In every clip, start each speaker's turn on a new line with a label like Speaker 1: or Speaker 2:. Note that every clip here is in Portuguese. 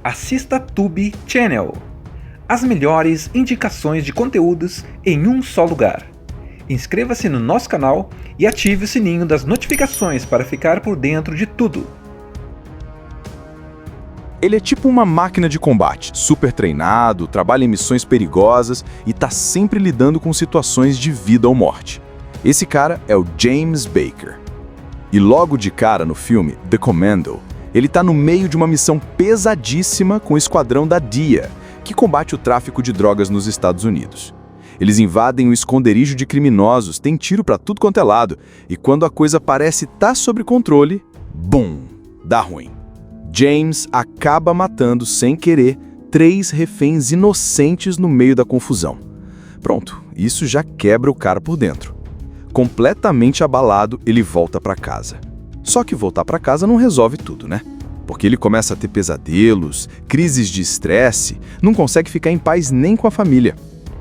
Speaker 1: assista Tube Channel. As melhores indicações de conteúdos em um só lugar. Inscreva-se no nosso canal e ative o sininho das notificações para ficar por dentro de tudo.
Speaker 2: Ele é tipo uma máquina de combate, super treinado, trabalha em missões perigosas e tá sempre lidando com situações de vida ou morte. Esse cara é o James Baker. E logo de cara no filme The Commando, ele tá no meio de uma missão pesadíssima com o esquadrão da DEA, que combate o tráfico de drogas nos Estados Unidos. Eles invadem o esconderijo de criminosos, tem tiro pra tudo quanto é lado, e quando a coisa parece estar sob controle, bum, dá ruim. James acaba matando, sem querer, 3 reféns inocentes no meio da confusão. Pronto, isso já quebra o cara por dentro. Completamente abalado, ele volta pra casa. Só que voltar pra casa não resolve tudo, né? Porque ele começa a ter pesadelos, crises de estresse, não consegue ficar em paz nem com a família.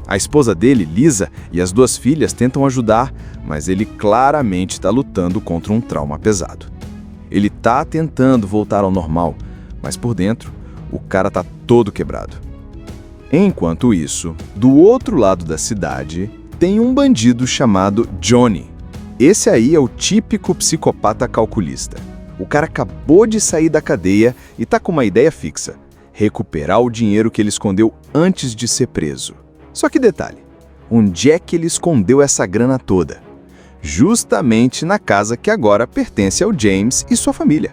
Speaker 2: A esposa dele, Lisa, e as 2 filhas tentam ajudar, mas ele claramente está lutando contra um trauma pesado. Ele tá tentando voltar ao normal, mas por dentro, o cara tá todo quebrado. Enquanto isso, do outro lado da cidade, tem um bandido chamado Johnny. Esse aí é o típico psicopata calculista. O cara acabou de sair da cadeia e tá com uma ideia fixa: recuperar o dinheiro que ele escondeu antes de ser preso. Só que detalhe, onde é que ele escondeu essa grana toda? Justamente na casa que agora pertence ao James e sua família.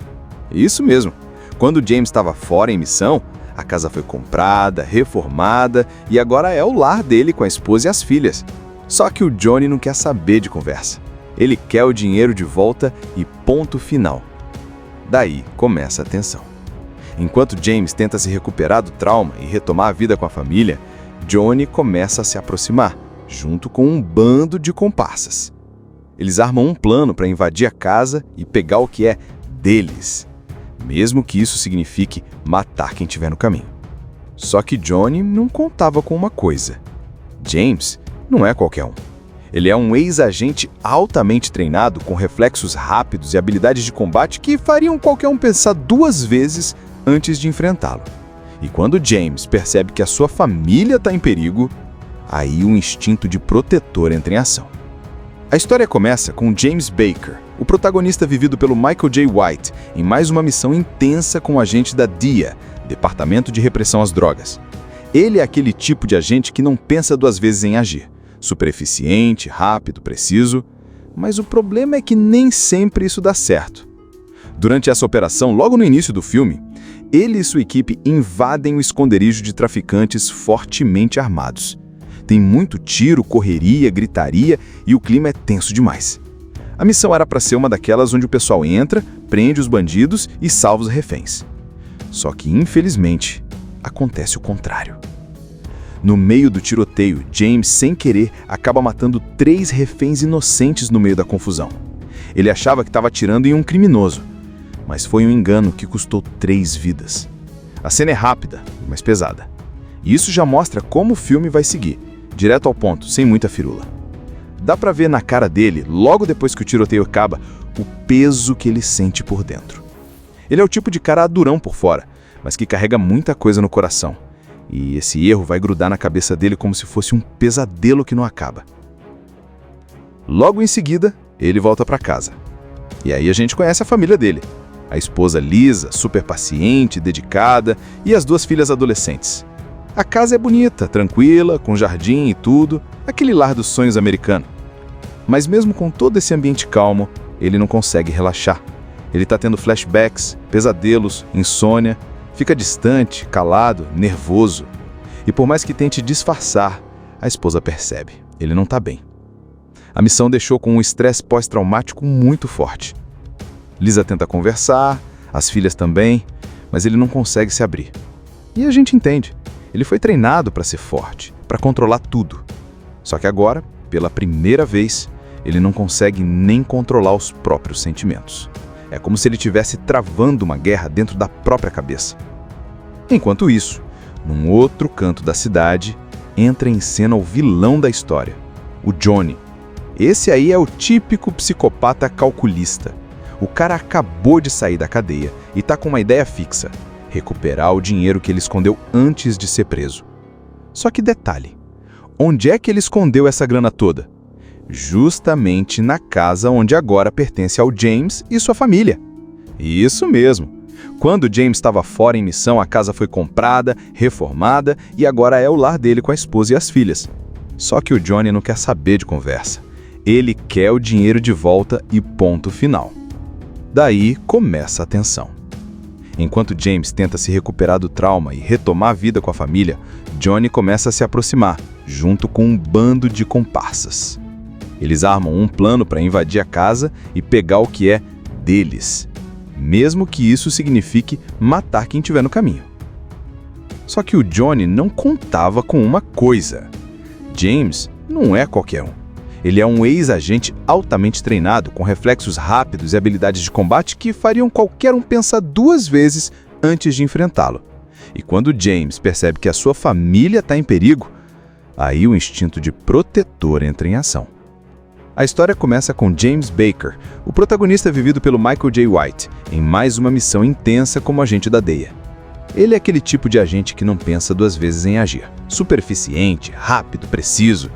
Speaker 2: Isso mesmo, quando o James estava fora em missão, a casa foi comprada, reformada e agora é o lar dele com a esposa e as filhas. Só que o Johnny não quer saber de conversa. Ele quer o dinheiro de volta e ponto final. Daí começa a tensão. Enquanto James tenta se recuperar do trauma e retomar a vida com a família, Johnny começa a se aproximar, junto com um bando de comparsas. Eles armam um plano para invadir a casa e pegar o que é deles, mesmo que isso signifique matar quem estiver no caminho. Só que Johnny não contava com uma coisa: James não é qualquer um. Ele é um ex-agente altamente treinado, com reflexos rápidos e habilidades de combate que fariam qualquer um pensar 2 vezes antes de enfrentá-lo. E quando James percebe que a sua família está em perigo, aí o instinto de protetor entra em ação. A história começa com James Baker, o protagonista vivido pelo Michael J. White, em mais uma missão intensa com o agente da DEA, Departamento de Repressão às Drogas. Ele é aquele tipo de agente que não pensa 2 vezes em agir. Super eficiente, rápido, preciso, mas o problema é que nem sempre isso dá certo. Durante essa operação, logo no início do filme, ele e sua equipe invadem o esconderijo de traficantes fortemente armados. Tem muito tiro, correria, gritaria e o clima é tenso demais. A missão era para ser uma daquelas onde o pessoal entra, prende os bandidos e salva os reféns. Só que, infelizmente, acontece o contrário. No meio do tiroteio, James, sem querer, acaba matando 3 reféns inocentes no meio da confusão. Ele achava que estava atirando em um criminoso, mas foi um engano que custou 3 vidas. A cena é rápida, mas pesada. E isso já mostra como o filme vai seguir, direto ao ponto, sem muita firula. Dá pra ver na cara dele, logo depois que o tiroteio acaba, o peso que ele sente por dentro. Ele é o tipo de cara durão por fora, mas que carrega muita coisa no coração. E esse erro vai grudar na cabeça dele como se fosse um pesadelo que não acaba. Logo em seguida, ele volta pra casa. E aí a gente conhece a família dele. A esposa Lisa, super paciente, dedicada, e as 2 filhas adolescentes. A casa é bonita, tranquila, com jardim e tudo, aquele lar dos sonhos americano. Mas mesmo com todo esse ambiente calmo, ele não consegue relaxar. Ele tá tendo flashbacks, pesadelos, insônia, fica distante, calado, nervoso. E por mais que tente disfarçar, a esposa percebe, ele não tá bem. A missão deixou com um estresse pós-traumático muito forte. Lisa tenta conversar, as filhas também, mas ele não consegue se abrir. E a gente entende. Ele foi treinado para ser forte, para controlar tudo. Só que agora, pela primeira vez, ele não consegue nem controlar os próprios sentimentos. É como se ele estivesse travando uma guerra dentro da própria cabeça. Enquanto isso, num outro canto da cidade, entra em cena o vilão da história, o Johnny. Esse aí é o típico psicopata calculista. O cara acabou de sair da cadeia e tá com uma ideia fixa: recuperar o dinheiro que ele escondeu antes de ser preso. Só que detalhe, onde é que ele escondeu essa grana toda? Justamente na casa onde agora pertence ao James e sua família. Isso mesmo. Quando James estava fora em missão, a casa foi comprada, reformada e agora é o lar dele com a esposa e as filhas. Só que o Johnny não quer saber de conversa. Ele quer o dinheiro de volta e ponto final. Daí começa a tensão. Enquanto James tenta se recuperar do trauma e retomar a vida com a família, Johnny começa a se aproximar, junto com um bando de comparsas. Eles armam um plano para invadir a casa e pegar o que é deles, mesmo que isso signifique matar quem estiver no caminho. Só que o Johnny não contava com uma coisa. James não é qualquer um. Ele é um ex-agente altamente treinado, com reflexos rápidos e habilidades de combate que fariam qualquer um pensar duas vezes antes de enfrentá-lo. E quando James percebe que a sua família está em perigo, aí o instinto de protetor entra em ação. A história começa com James Baker, o protagonista vivido pelo Michael J. White, em mais uma missão intensa como agente da DEA. Ele é aquele tipo de agente que não pensa duas vezes em agir. Super eficiente, rápido, preciso.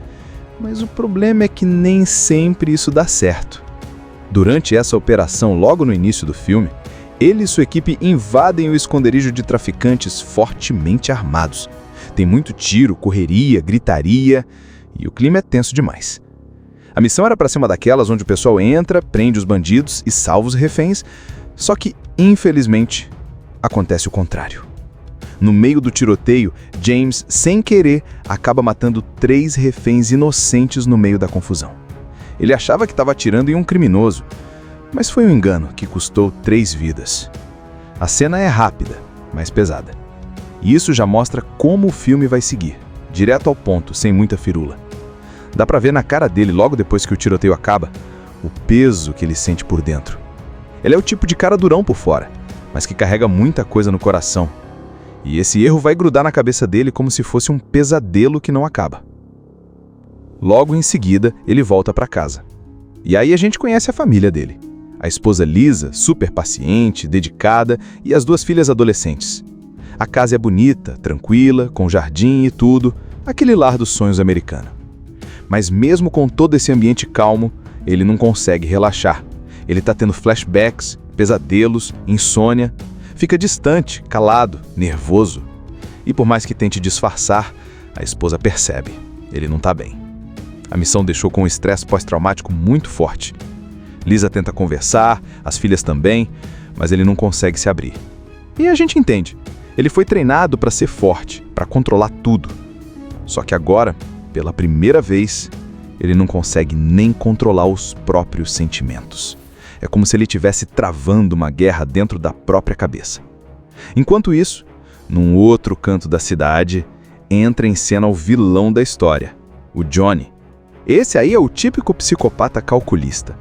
Speaker 2: Mas o problema é que nem sempre isso dá certo. Durante essa operação, logo no início do filme, ele e sua equipe invadem o esconderijo de traficantes fortemente armados. Tem muito tiro, correria, gritaria e o clima é tenso demais. A missão era para ser uma daquelas onde o pessoal entra, prende os bandidos e salva os reféns, só que, infelizmente, acontece o contrário. No meio do tiroteio, James, sem querer, acaba matando 3 reféns inocentes no meio da confusão. Ele achava que estava atirando em um criminoso, mas foi um engano que custou 3 vidas. A cena é rápida, mas pesada. E isso já mostra como o filme vai seguir, direto ao ponto, sem muita firula. Dá pra ver na cara dele, logo depois que o tiroteio acaba, o peso que ele sente por dentro. Ele é o tipo de cara durão por fora, mas que carrega muita coisa no coração. E esse erro vai grudar na cabeça dele como se fosse um pesadelo que não acaba. Logo em seguida, ele volta para casa. E aí a gente conhece a família dele. A esposa Lisa, super paciente, dedicada, e as 2 filhas adolescentes. A casa é bonita, tranquila, com jardim e tudo, aquele lar dos sonhos americano. Mas mesmo com todo esse ambiente calmo, ele não consegue relaxar. Ele está tendo flashbacks, pesadelos, insônia. Fica distante, calado, nervoso. E por mais que tente disfarçar, a esposa percebe. Ele não está bem. A missão deixou com um estresse pós-traumático muito forte. Lisa tenta conversar, as filhas também, mas ele não consegue se abrir. E a gente entende. Ele foi treinado para ser forte, para controlar tudo. Só que agora, pela primeira vez, ele não consegue nem controlar os próprios sentimentos. É como se ele estivesse travando uma guerra dentro da própria cabeça. Enquanto isso, num outro canto da cidade, entra em cena o vilão da história, o Johnny. Esse aí é o típico psicopata calculista.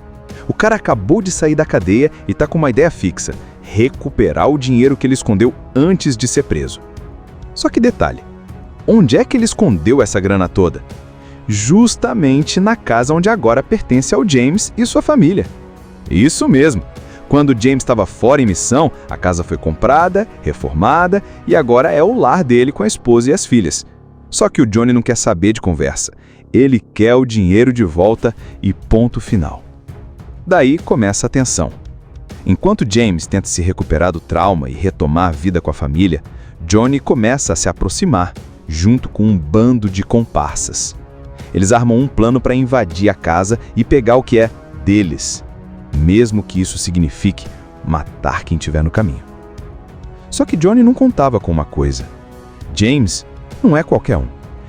Speaker 2: O cara acabou de sair da cadeia e tá com uma ideia fixa: recuperar o dinheiro que ele escondeu antes de ser preso. Só que detalhe, onde é que ele escondeu essa grana toda? Justamente na casa onde agora pertence ao James e sua família. Isso mesmo. Quando James estava fora em missão, a casa foi comprada, reformada e agora é o lar dele com a esposa e as filhas. Só que o Johnny não quer saber de conversa. Ele quer o dinheiro de volta e ponto final. Daí começa a tensão. Enquanto James tenta se recuperar do trauma e retomar a vida com a família, Johnny começa a se aproximar, junto com um bando de comparsas. Eles armam um plano para invadir a casa e pegar o que é deles, mesmo que isso signifique matar quem estiver no caminho. Só que Johnny não contava com uma coisa. James não é qualquer um.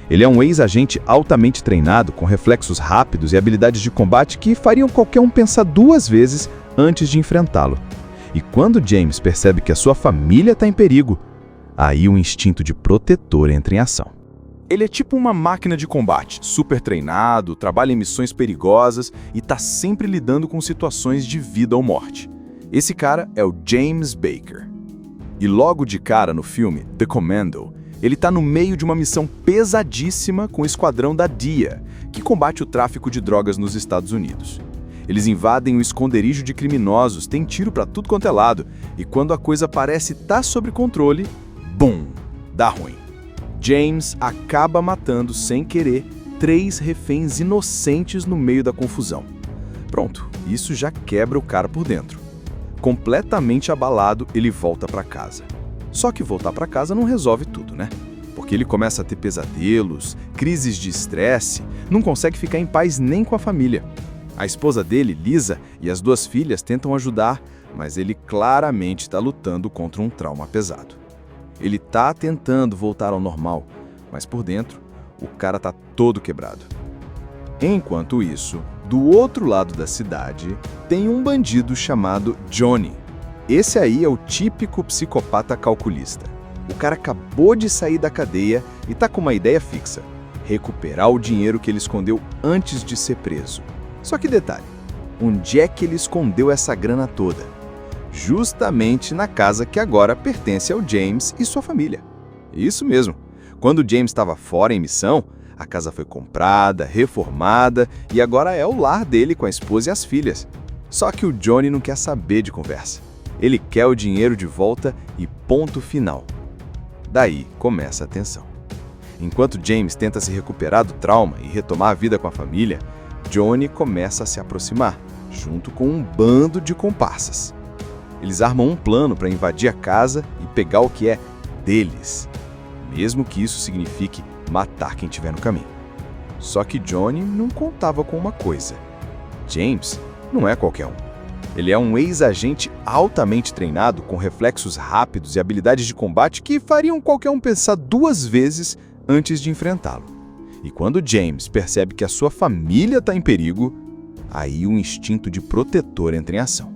Speaker 2: Ele é um ex-agente altamente treinado, com reflexos rápidos e habilidades de combate que fariam qualquer um pensar 2 vezes antes de enfrentá-lo. E quando James percebe que a sua família está em perigo, aí o instinto de protetor entra em ação. Ele é tipo uma máquina de combate, super treinado, trabalha em missões perigosas e está sempre lidando com situações de vida ou morte. Esse cara é o James Baker. E logo de cara no filme The Commando, ele está no meio de uma missão pesadíssima com o esquadrão da DEA, que combate o tráfico de drogas nos Estados Unidos. Eles invadem o esconderijo de criminosos, tem tiro pra tudo quanto é lado, e quando a coisa parece estar sob controle, bum, dá ruim. James acaba matando, sem querer, 3 reféns inocentes no meio da confusão. Pronto, isso já quebra o cara por dentro. Completamente abalado, ele volta pra casa. Só que voltar pra casa não resolve tudo, né? Porque ele começa a ter pesadelos, crises de estresse, não consegue ficar em paz nem com a família. A esposa dele, Lisa, e as 2 filhas tentam ajudar, mas ele claramente está lutando contra um trauma pesado. Ele tá tentando voltar ao normal, mas por dentro, o cara tá todo quebrado. Enquanto isso, do outro lado da cidade, tem um bandido chamado Johnny. Esse aí é o típico psicopata calculista. O cara acabou de sair da cadeia e tá com uma ideia fixa: recuperar o dinheiro que ele escondeu antes de ser preso. Só que detalhe, onde é que ele escondeu essa grana toda? Justamente na casa que agora pertence ao James e sua família. Isso mesmo. Quando o James estava fora em missão, a casa foi comprada, reformada e agora é o lar dele com a esposa e as filhas. Só que o Johnny não quer saber de conversa. Ele quer o dinheiro de volta e ponto final. Daí começa a tensão. Enquanto James tenta se recuperar do trauma e retomar a vida com a família, Johnny começa a se aproximar, junto com um bando de comparsas. Eles armam um plano para invadir a casa e pegar o que é deles, mesmo que isso signifique matar quem estiver no caminho. Só que Johnny não contava com uma coisa: James não é qualquer um. Ele é um ex-agente altamente treinado, com reflexos rápidos e habilidades de combate que fariam qualquer um pensar 2 vezes antes de enfrentá-lo. E quando James percebe que a sua família está em perigo, aí o instinto de protetor entra em ação.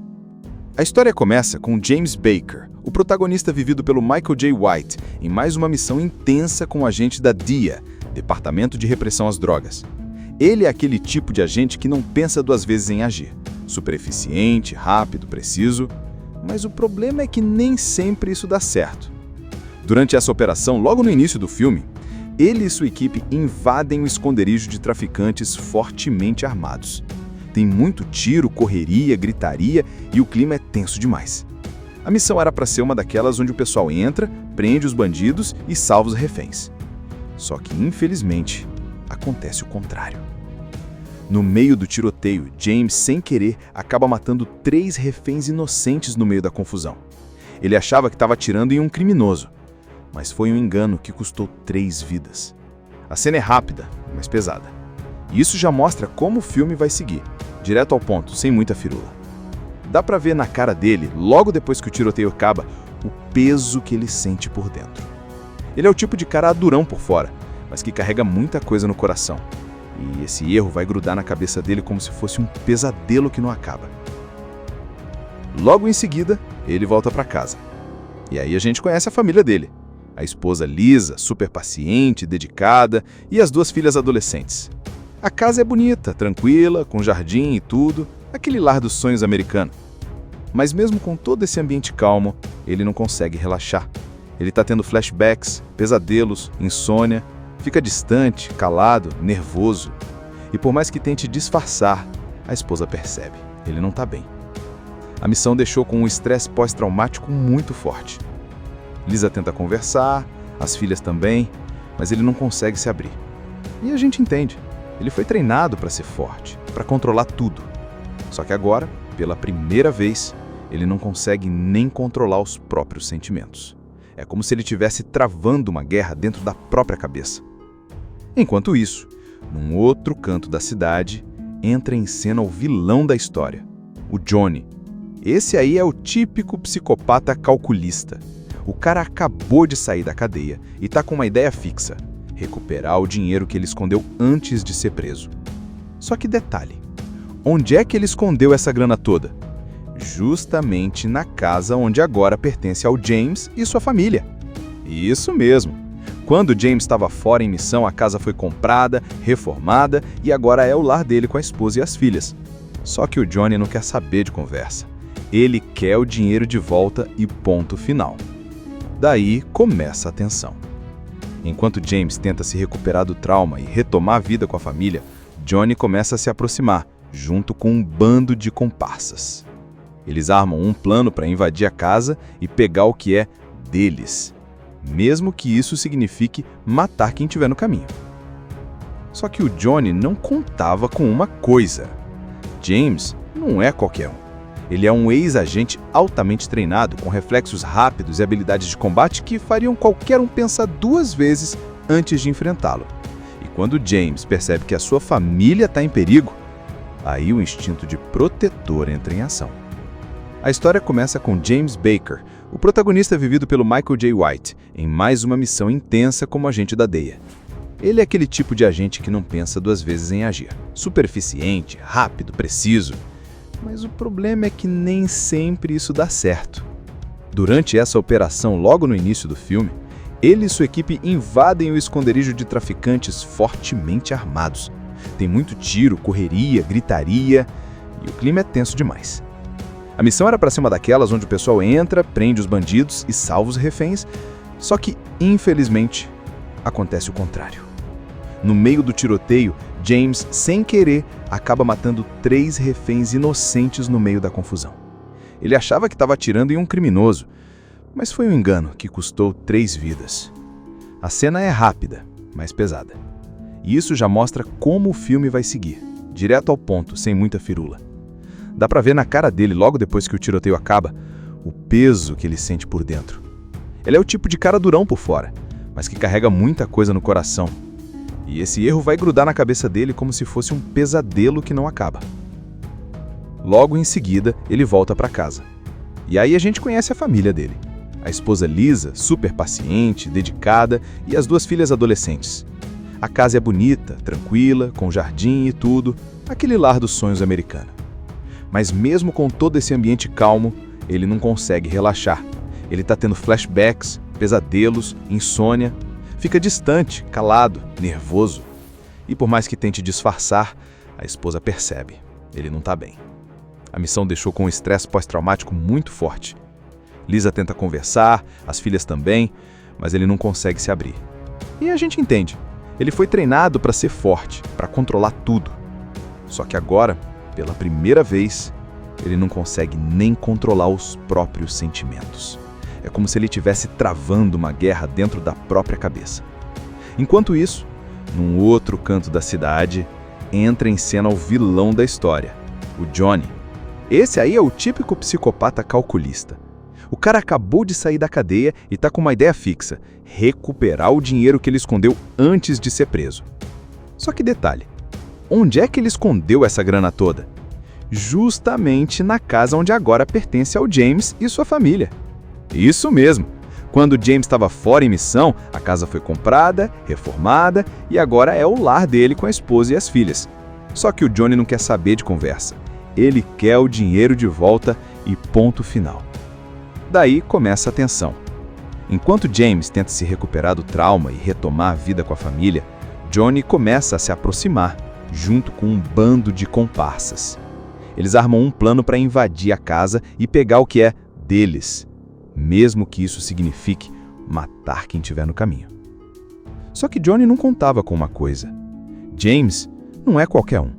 Speaker 2: A história começa com James Baker, o protagonista vivido pelo Michael J. White, em mais uma missão intensa com o agente da DEA, Departamento de Repressão às Drogas. Ele é aquele tipo de agente que não pensa 2 vezes em agir. Super eficiente, rápido, preciso. Mas o problema é que nem sempre isso dá certo. Durante essa operação, logo no início do filme, ele e sua equipe invadem o esconderijo de traficantes fortemente armados. Tem muito tiro, correria, gritaria e o clima é tenso demais. A missão era para ser uma daquelas onde o pessoal entra, prende os bandidos e salva os reféns. Só que, infelizmente, acontece o contrário. No meio do tiroteio, James, sem querer, acaba matando 3 reféns inocentes no meio da confusão. Ele achava que estava atirando em um criminoso, mas foi um engano que custou 3 vidas. A cena é rápida, mas pesada. E isso já mostra como o filme vai seguir, direto ao ponto, sem muita firula. Dá pra ver na cara dele, logo depois que o tiroteio acaba, o peso que ele sente por dentro. Ele é o tipo de cara durão por fora, mas que carrega muita coisa no coração. E esse erro vai grudar na cabeça dele como se fosse um pesadelo que não acaba. Logo em seguida, ele volta pra casa. E aí a gente conhece a família dele. A esposa Lisa, super paciente, dedicada, e as 2 filhas adolescentes. A casa é bonita, tranquila, com jardim e tudo, aquele lar dos sonhos americano. Mas mesmo com todo esse ambiente calmo, ele não consegue relaxar. Ele tá tendo flashbacks, pesadelos, insônia, fica distante, calado, nervoso. E por mais que tente disfarçar, a esposa percebe, ele não tá bem. A missão deixou com um estresse pós-traumático muito forte. Lisa tenta conversar, as filhas também, mas ele não consegue se abrir. E a gente entende. Ele foi treinado para ser forte, para controlar tudo. Só que agora, pela primeira vez, ele não consegue nem controlar os próprios sentimentos. É como se ele estivesse travando uma guerra dentro da própria cabeça. Enquanto isso, num outro canto da cidade, entra em cena o vilão da história, o Johnny. Esse aí é o típico psicopata calculista. O cara acabou de sair da cadeia e tá com uma ideia fixa: recuperar o dinheiro que ele escondeu antes de ser preso. Só que detalhe, onde é que ele escondeu essa grana toda? Justamente na casa onde agora pertence ao James e sua família. Isso mesmo. Quando James estava fora em missão, a casa foi comprada, reformada e agora é o lar dele com a esposa e as filhas. Só que o Johnny não quer saber de conversa. Ele quer o dinheiro de volta e ponto final. Daí começa a tensão. Enquanto James tenta se recuperar do trauma e retomar a vida com a família, Johnny começa a se aproximar, junto com um bando de comparsas. Eles armam um plano para invadir a casa e pegar o que é deles, mesmo que isso signifique matar quem estiver no caminho. Só que o Johnny não contava com uma coisa. James não é qualquer um. Ele é um ex-agente altamente treinado, com reflexos rápidos e habilidades de combate que fariam qualquer um pensar 2 vezes antes de enfrentá-lo. E quando James percebe que a sua família está em perigo, aí o instinto de protetor entra em ação. A história começa com James Baker, o protagonista vivido pelo Michael J. White, em mais uma missão intensa como agente da DEA. Ele é aquele tipo de agente que não pensa 2 vezes em agir. Super eficiente, rápido, preciso. Mas o problema é que nem sempre isso dá certo. Durante essa operação, logo no início do filme, ele e sua equipe invadem o esconderijo de traficantes fortemente armados. Tem muito tiro, correria, gritaria e o clima é tenso demais. A missão era para ser uma daquelas onde o pessoal entra, prende os bandidos e salva os reféns, só que, infelizmente, acontece o contrário. No meio do tiroteio, James, sem querer, acaba matando 3 reféns inocentes no meio da confusão. Ele achava que estava atirando em um criminoso, mas foi um engano que custou 3 vidas. A cena é rápida, mas pesada. E isso já mostra como o filme vai seguir, direto ao ponto, sem muita firula. Dá pra ver na cara dele, logo depois que o tiroteio acaba, o peso que ele sente por dentro. Ele é o tipo de cara durão por fora, mas que carrega muita coisa no coração. E esse erro vai grudar na cabeça dele como se fosse um pesadelo que não acaba. Logo em seguida, ele volta para casa. E aí a gente conhece a família dele. A esposa Lisa, super paciente, dedicada, e as 2 filhas adolescentes. A casa é bonita, tranquila, com jardim e tudo, aquele lar dos sonhos americano. Mas mesmo com todo esse ambiente calmo, ele não consegue relaxar. Ele está tendo flashbacks, pesadelos, insônia. Fica distante, calado, nervoso. E por mais que tente disfarçar, a esposa percebe. Ele não está bem. A missão deixou com um estresse pós-traumático muito forte. Lisa tenta conversar, as filhas também, mas ele não consegue se abrir. E a gente entende. Ele foi treinado para ser forte, para controlar tudo. Só que agora, pela primeira vez, ele não consegue nem controlar os próprios sentimentos. É como se ele estivesse travando uma guerra dentro da própria cabeça. Enquanto isso, num outro canto da cidade, entra em cena o vilão da história, o Johnny. Esse aí é o típico psicopata calculista. O cara acabou de sair da cadeia e tá com uma ideia fixa: recuperar o dinheiro que ele escondeu antes de ser preso. Só que detalhe, onde é que ele escondeu essa grana toda? Justamente na casa onde agora pertence ao James e sua família. Isso mesmo! Quando James estava fora em missão, a casa foi comprada, reformada e agora é o lar dele com a esposa e as filhas. Só que o Johnny não quer saber de conversa. Ele quer o dinheiro de volta e ponto final. Daí começa a tensão. Enquanto James tenta se recuperar do trauma e retomar a vida com a família, Johnny começa a se aproximar, junto com um bando de comparsas. Eles armam um plano para invadir a casa e pegar o que é deles, mesmo que isso signifique matar quem estiver no caminho. Só que Johnny não contava com uma coisa. James não é qualquer um.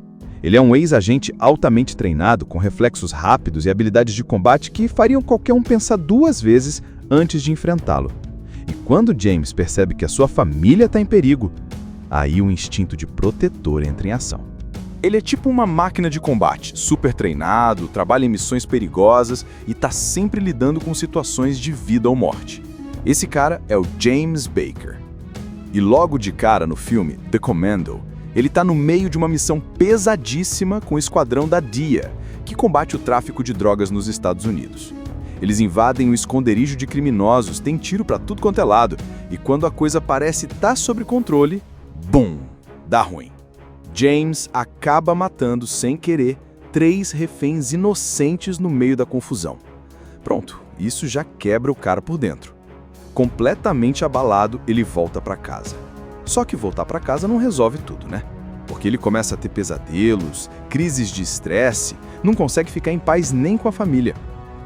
Speaker 2: Ele é um ex-agente altamente treinado, com reflexos rápidos e habilidades de combate que fariam qualquer um pensar 2 vezes antes de enfrentá-lo. E quando James percebe que a sua família está em perigo, aí o instinto de protetor entra em ação. Ele é tipo uma máquina de combate, super treinado, trabalha em missões perigosas e está sempre lidando com situações de vida ou morte. Esse cara é o James Baker. E logo de cara no filme The Commando, ele está no meio de uma missão pesadíssima com o esquadrão da DEA, que combate o tráfico de drogas nos Estados Unidos. Eles invadem o esconderijo de criminosos, tem tiro para tudo quanto é lado, e quando a coisa parece estar sob controle, bum, dá ruim. James acaba matando, sem querer, 3 reféns inocentes no meio da confusão. Pronto, isso já quebra o cara por dentro. Completamente abalado, ele volta para casa. Só que voltar para casa não resolve tudo, né? Porque ele começa a ter pesadelos, crises de estresse, não consegue ficar em paz nem com a família.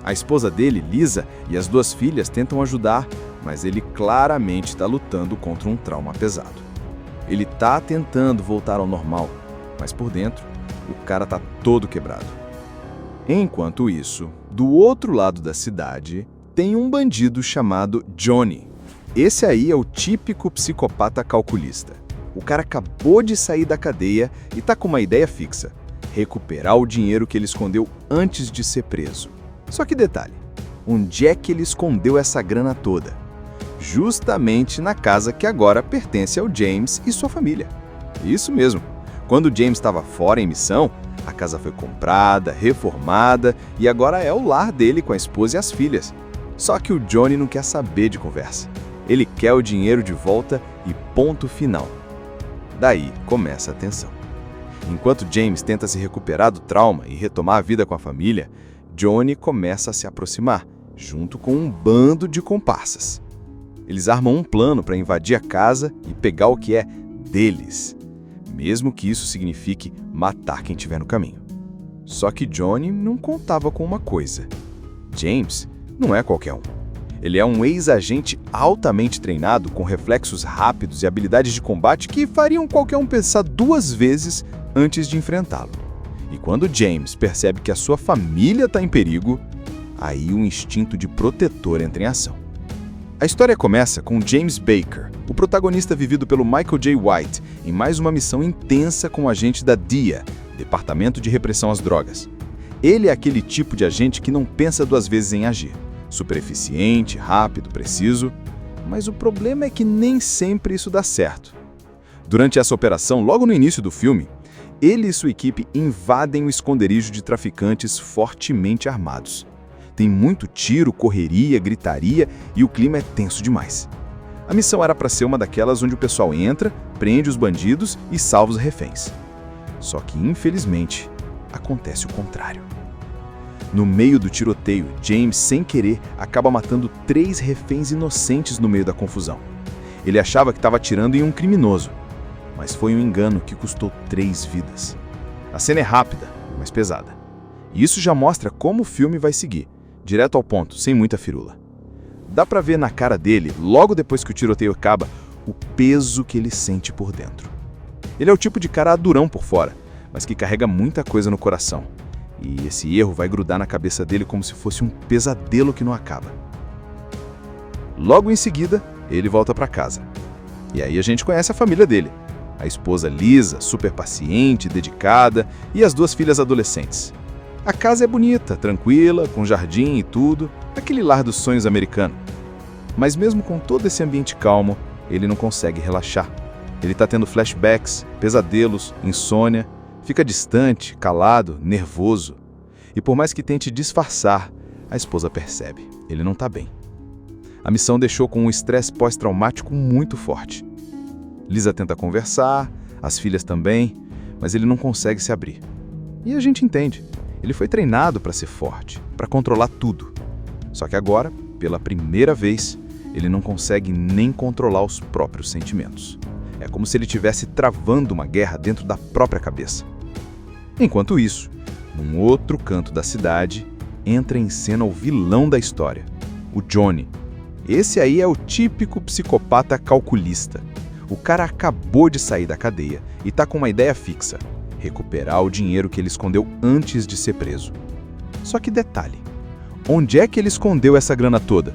Speaker 2: A esposa dele, Lisa, e as 2 filhas tentam ajudar, mas ele claramente está lutando contra um trauma pesado. Ele está tentando voltar ao normal, mas por dentro, O cara tá todo quebrado. Enquanto isso, do outro lado da cidade, tem um bandido chamado Johnny. Esse aí é o típico psicopata calculista. O cara acabou de sair da cadeia e tá com uma ideia fixa: recuperar o dinheiro que ele escondeu antes de ser preso. Só que detalhe, onde é que ele escondeu essa grana toda? Justamente na casa que agora pertence ao James e sua família. Isso mesmo. Quando o James estava fora em missão, a casa foi comprada, reformada e agora é o lar dele com a esposa e as filhas. Só que o Johnny não quer saber de conversa. Ele quer o dinheiro de volta e ponto final. Daí começa a tensão. Enquanto James tenta se recuperar do trauma e retomar a vida com a família, Johnny começa a se aproximar, junto com um bando de comparsas. Eles armam um plano para invadir a casa e pegar o que é deles, mesmo que isso signifique matar quem estiver no caminho. Só que Johnny não contava com uma coisa: James não é qualquer um. Ele é um ex-agente altamente treinado, com reflexos rápidos e habilidades de combate que fariam qualquer um pensar 2 vezes antes de enfrentá-lo. E quando James percebe que a sua família está em perigo, aí o instinto de protetor entra em ação. A história começa com James Baker, o protagonista vivido pelo Michael J. White, em mais uma missão intensa com o agente da DEA, Departamento de Repressão às Drogas. Ele é aquele tipo de agente que não pensa 2 vezes em agir. Super eficiente, rápido, preciso, mas o problema é que nem sempre isso dá certo. Durante essa operação, logo no início do filme, ele e sua equipe invadem o esconderijo de traficantes fortemente armados. Tem muito tiro, correria, gritaria e o clima é tenso demais. A missão era para ser uma daquelas onde o pessoal entra, prende os bandidos e salva os reféns. Só que, infelizmente, acontece o contrário. No meio do tiroteio, James, sem querer, acaba matando 3 reféns inocentes no meio da confusão. Ele achava que estava atirando em um criminoso, mas foi um engano que custou 3 vidas. A cena é rápida, mas pesada. E isso já mostra como o filme vai seguir, direto ao ponto, sem muita firula. Dá pra ver na cara dele, logo depois que o tiroteio acaba, o peso que ele sente por dentro. Ele é o tipo de cara durão por fora, mas que carrega muita coisa no coração. E esse erro vai grudar na cabeça dele como se fosse um pesadelo que não acaba. Logo em seguida, ele volta pra casa. E aí a gente conhece a família dele. A esposa Lisa, super paciente, dedicada, e as 2 filhas adolescentes. A casa é bonita, tranquila, com jardim e tudo, aquele lar dos sonhos americano. Mas mesmo com todo esse ambiente calmo, ele não consegue relaxar. Ele está tendo flashbacks, pesadelos, insônia, fica distante, calado, nervoso. E por mais que tente disfarçar, a esposa percebe, ele não está bem. A missão deixou com um estresse pós-traumático muito forte. Lisa tenta conversar, as filhas também, mas ele não consegue se abrir. E a gente entende. Ele foi treinado para ser forte, para controlar tudo. Só que agora, pela primeira vez, ele não consegue nem controlar os próprios sentimentos. É como se ele estivesse travando uma guerra dentro da própria cabeça. Enquanto isso, num outro canto da cidade, entra em cena o vilão da história, o Johnny. Esse aí é o típico psicopata calculista. O cara acabou de sair da cadeia e tá com uma ideia fixa: recuperar o dinheiro que ele escondeu antes de ser preso. Só que detalhe, onde é que ele escondeu essa grana toda?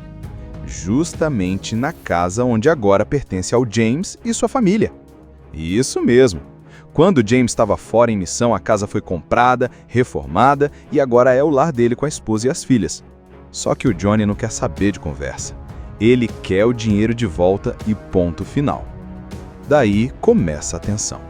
Speaker 2: Justamente na casa onde agora pertence ao James e sua família. Isso mesmo. Quando James estava fora em missão, a casa foi comprada, reformada e agora é o lar dele com a esposa e as filhas. Só que o Johnny não quer saber de conversa. Ele quer o dinheiro de volta e ponto final. Daí começa a tensão.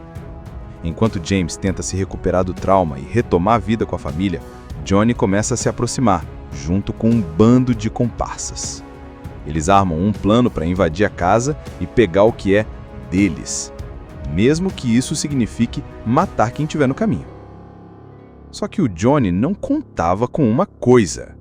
Speaker 2: Enquanto James tenta se recuperar do trauma e retomar a vida com a família, Johnny começa a se aproximar, junto com um bando de comparsas. Eles armam um plano para invadir a casa e pegar o que é deles, mesmo que isso signifique matar quem estiver no caminho. Só que o Johnny não contava com uma coisa: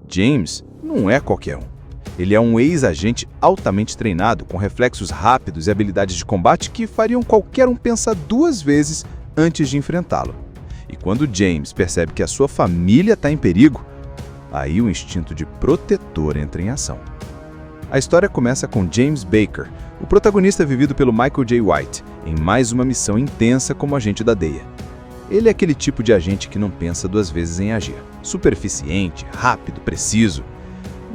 Speaker 2: James não é qualquer um. Ele é um ex-agente altamente treinado, com reflexos rápidos e habilidades de combate que fariam qualquer um pensar 2 vezes antes de enfrentá-lo. E quando James percebe que a sua família está em perigo, aí o instinto de protetor entra em ação. A história começa com James Baker, o protagonista vivido pelo Michael J. White, em mais uma missão intensa como agente da DEA. Ele é aquele tipo de agente que não pensa duas vezes em agir. Super eficiente, rápido, preciso.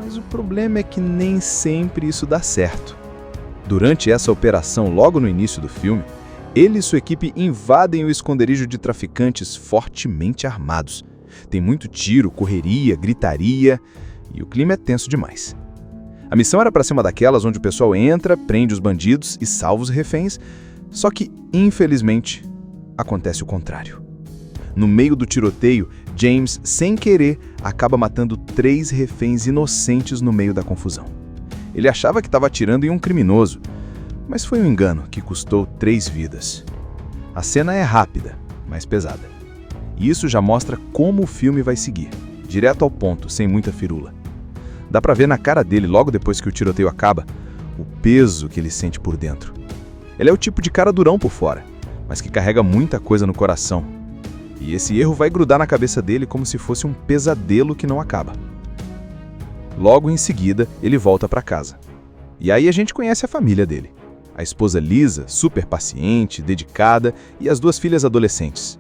Speaker 2: Mas o problema é que nem sempre isso dá certo. Durante essa operação, logo no início do filme, ele e sua equipe invadem o esconderijo de traficantes fortemente armados. Tem muito tiro, correria, gritaria e o clima é tenso demais. A missão era para ser uma daquelas onde o pessoal entra, prende os bandidos e salva os reféns, só que, infelizmente, acontece o contrário. No meio do tiroteio, James, sem querer, acaba matando 3 reféns inocentes no meio da confusão. Ele achava que estava atirando em um criminoso, mas foi um engano que custou 3 vidas. A cena é rápida, mas pesada. E isso já mostra como o filme vai seguir, direto ao ponto, sem muita firula. Dá pra ver na cara dele, logo depois que o tiroteio acaba, o peso que ele sente por dentro. Ele é o tipo de cara durão por fora, mas que carrega muita coisa no coração. E esse erro vai grudar na cabeça dele como se fosse um pesadelo que não acaba. Logo em seguida, ele volta pra casa. E aí a gente conhece a família dele. A esposa Lisa, super paciente, dedicada, e as 2 filhas adolescentes.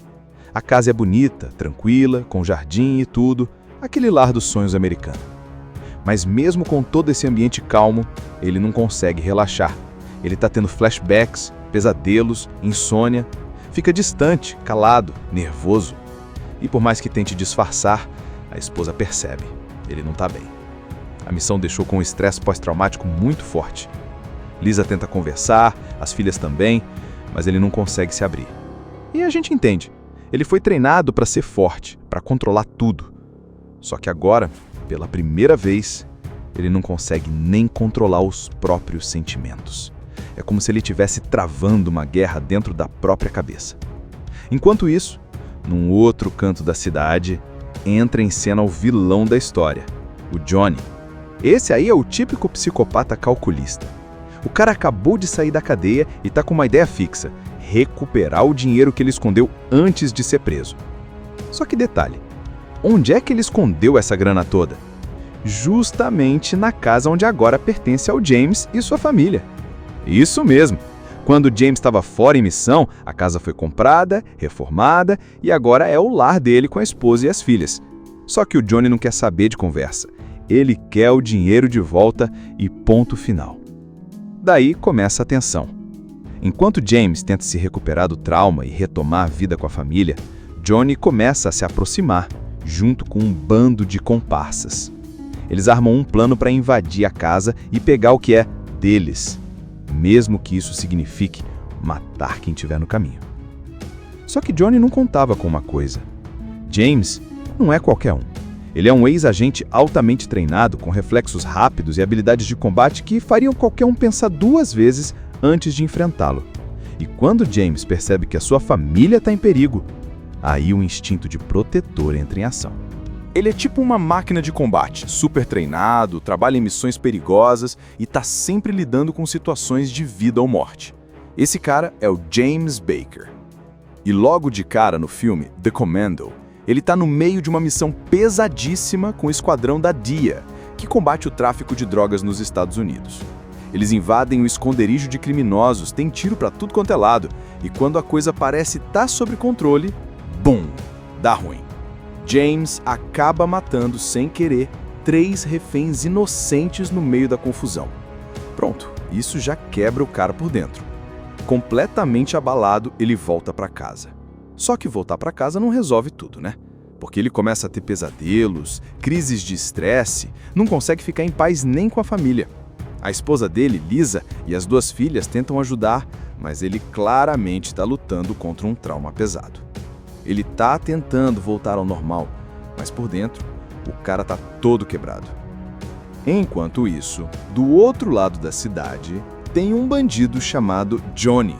Speaker 2: A casa é bonita, tranquila, com jardim e tudo, aquele lar dos sonhos americano. Mas mesmo com todo esse ambiente calmo, ele não consegue relaxar. Ele tá tendo flashbacks, pesadelos, insônia, fica distante, calado, nervoso. E por mais que tente disfarçar, a esposa percebe, ele não tá bem. A missão deixou com um estresse pós-traumático muito forte. Lisa tenta conversar, as filhas também, mas ele não consegue se abrir. E a gente entende. Ele foi treinado para ser forte, para controlar tudo. Só que agora, pela primeira vez, ele não consegue nem controlar os próprios sentimentos. É como se ele estivesse travando uma guerra dentro da própria cabeça. Enquanto isso, num outro canto da cidade, entra em cena o vilão da história, o Johnny. Esse aí é o típico psicopata calculista. O cara acabou de sair da cadeia e tá com uma ideia fixa: recuperar o dinheiro que ele escondeu antes de ser preso. Só que detalhe, onde é que ele escondeu essa grana toda? Justamente na casa onde agora pertence ao James e sua família. Isso mesmo! Quando James estava fora em missão, a casa foi comprada, reformada e agora é o lar dele com a esposa e as filhas. Só que o Johnny não quer saber de conversa. Ele quer o dinheiro de volta e ponto final. Daí começa a tensão. Enquanto James tenta se recuperar do trauma e retomar a vida com a família, Johnny começa a se aproximar, junto com um bando de comparsas. Eles armam um plano para invadir a casa e pegar o que é deles, mesmo que isso signifique matar quem estiver no caminho. Só que Johnny não contava com uma coisa. James não é qualquer um. Ele é um ex-agente altamente treinado, com reflexos rápidos e habilidades de combate que fariam qualquer um pensar 2 vezes antes de enfrentá-lo. E quando James percebe que a sua família está em perigo, aí o instinto de protetor entra em ação. Ele é tipo uma máquina de combate, super treinado, trabalha em missões perigosas e está sempre lidando com situações de vida ou morte. Esse cara é o James Baker. E logo de cara no filme The Commando, ele está no meio de uma missão pesadíssima com o esquadrão da DEA, que combate o tráfico de drogas nos Estados Unidos. Eles invadem o esconderijo de criminosos, tem tiro para tudo quanto é lado, e quando a coisa parece estar sob controle, bum, dá ruim. James acaba matando, sem querer, 3 reféns inocentes no meio da confusão. Pronto, isso já quebra o cara por dentro. Completamente abalado, ele volta para casa. Só que voltar para casa não resolve tudo, né? Porque ele começa a ter pesadelos, crises de estresse, não consegue ficar em paz nem com a família. A esposa dele, Lisa, e as 2 filhas tentam ajudar, mas ele claramente está lutando contra um trauma pesado. Ele tá tentando voltar ao normal, mas por dentro, o cara tá todo quebrado. Enquanto isso, do outro lado da cidade, tem um bandido chamado Johnny.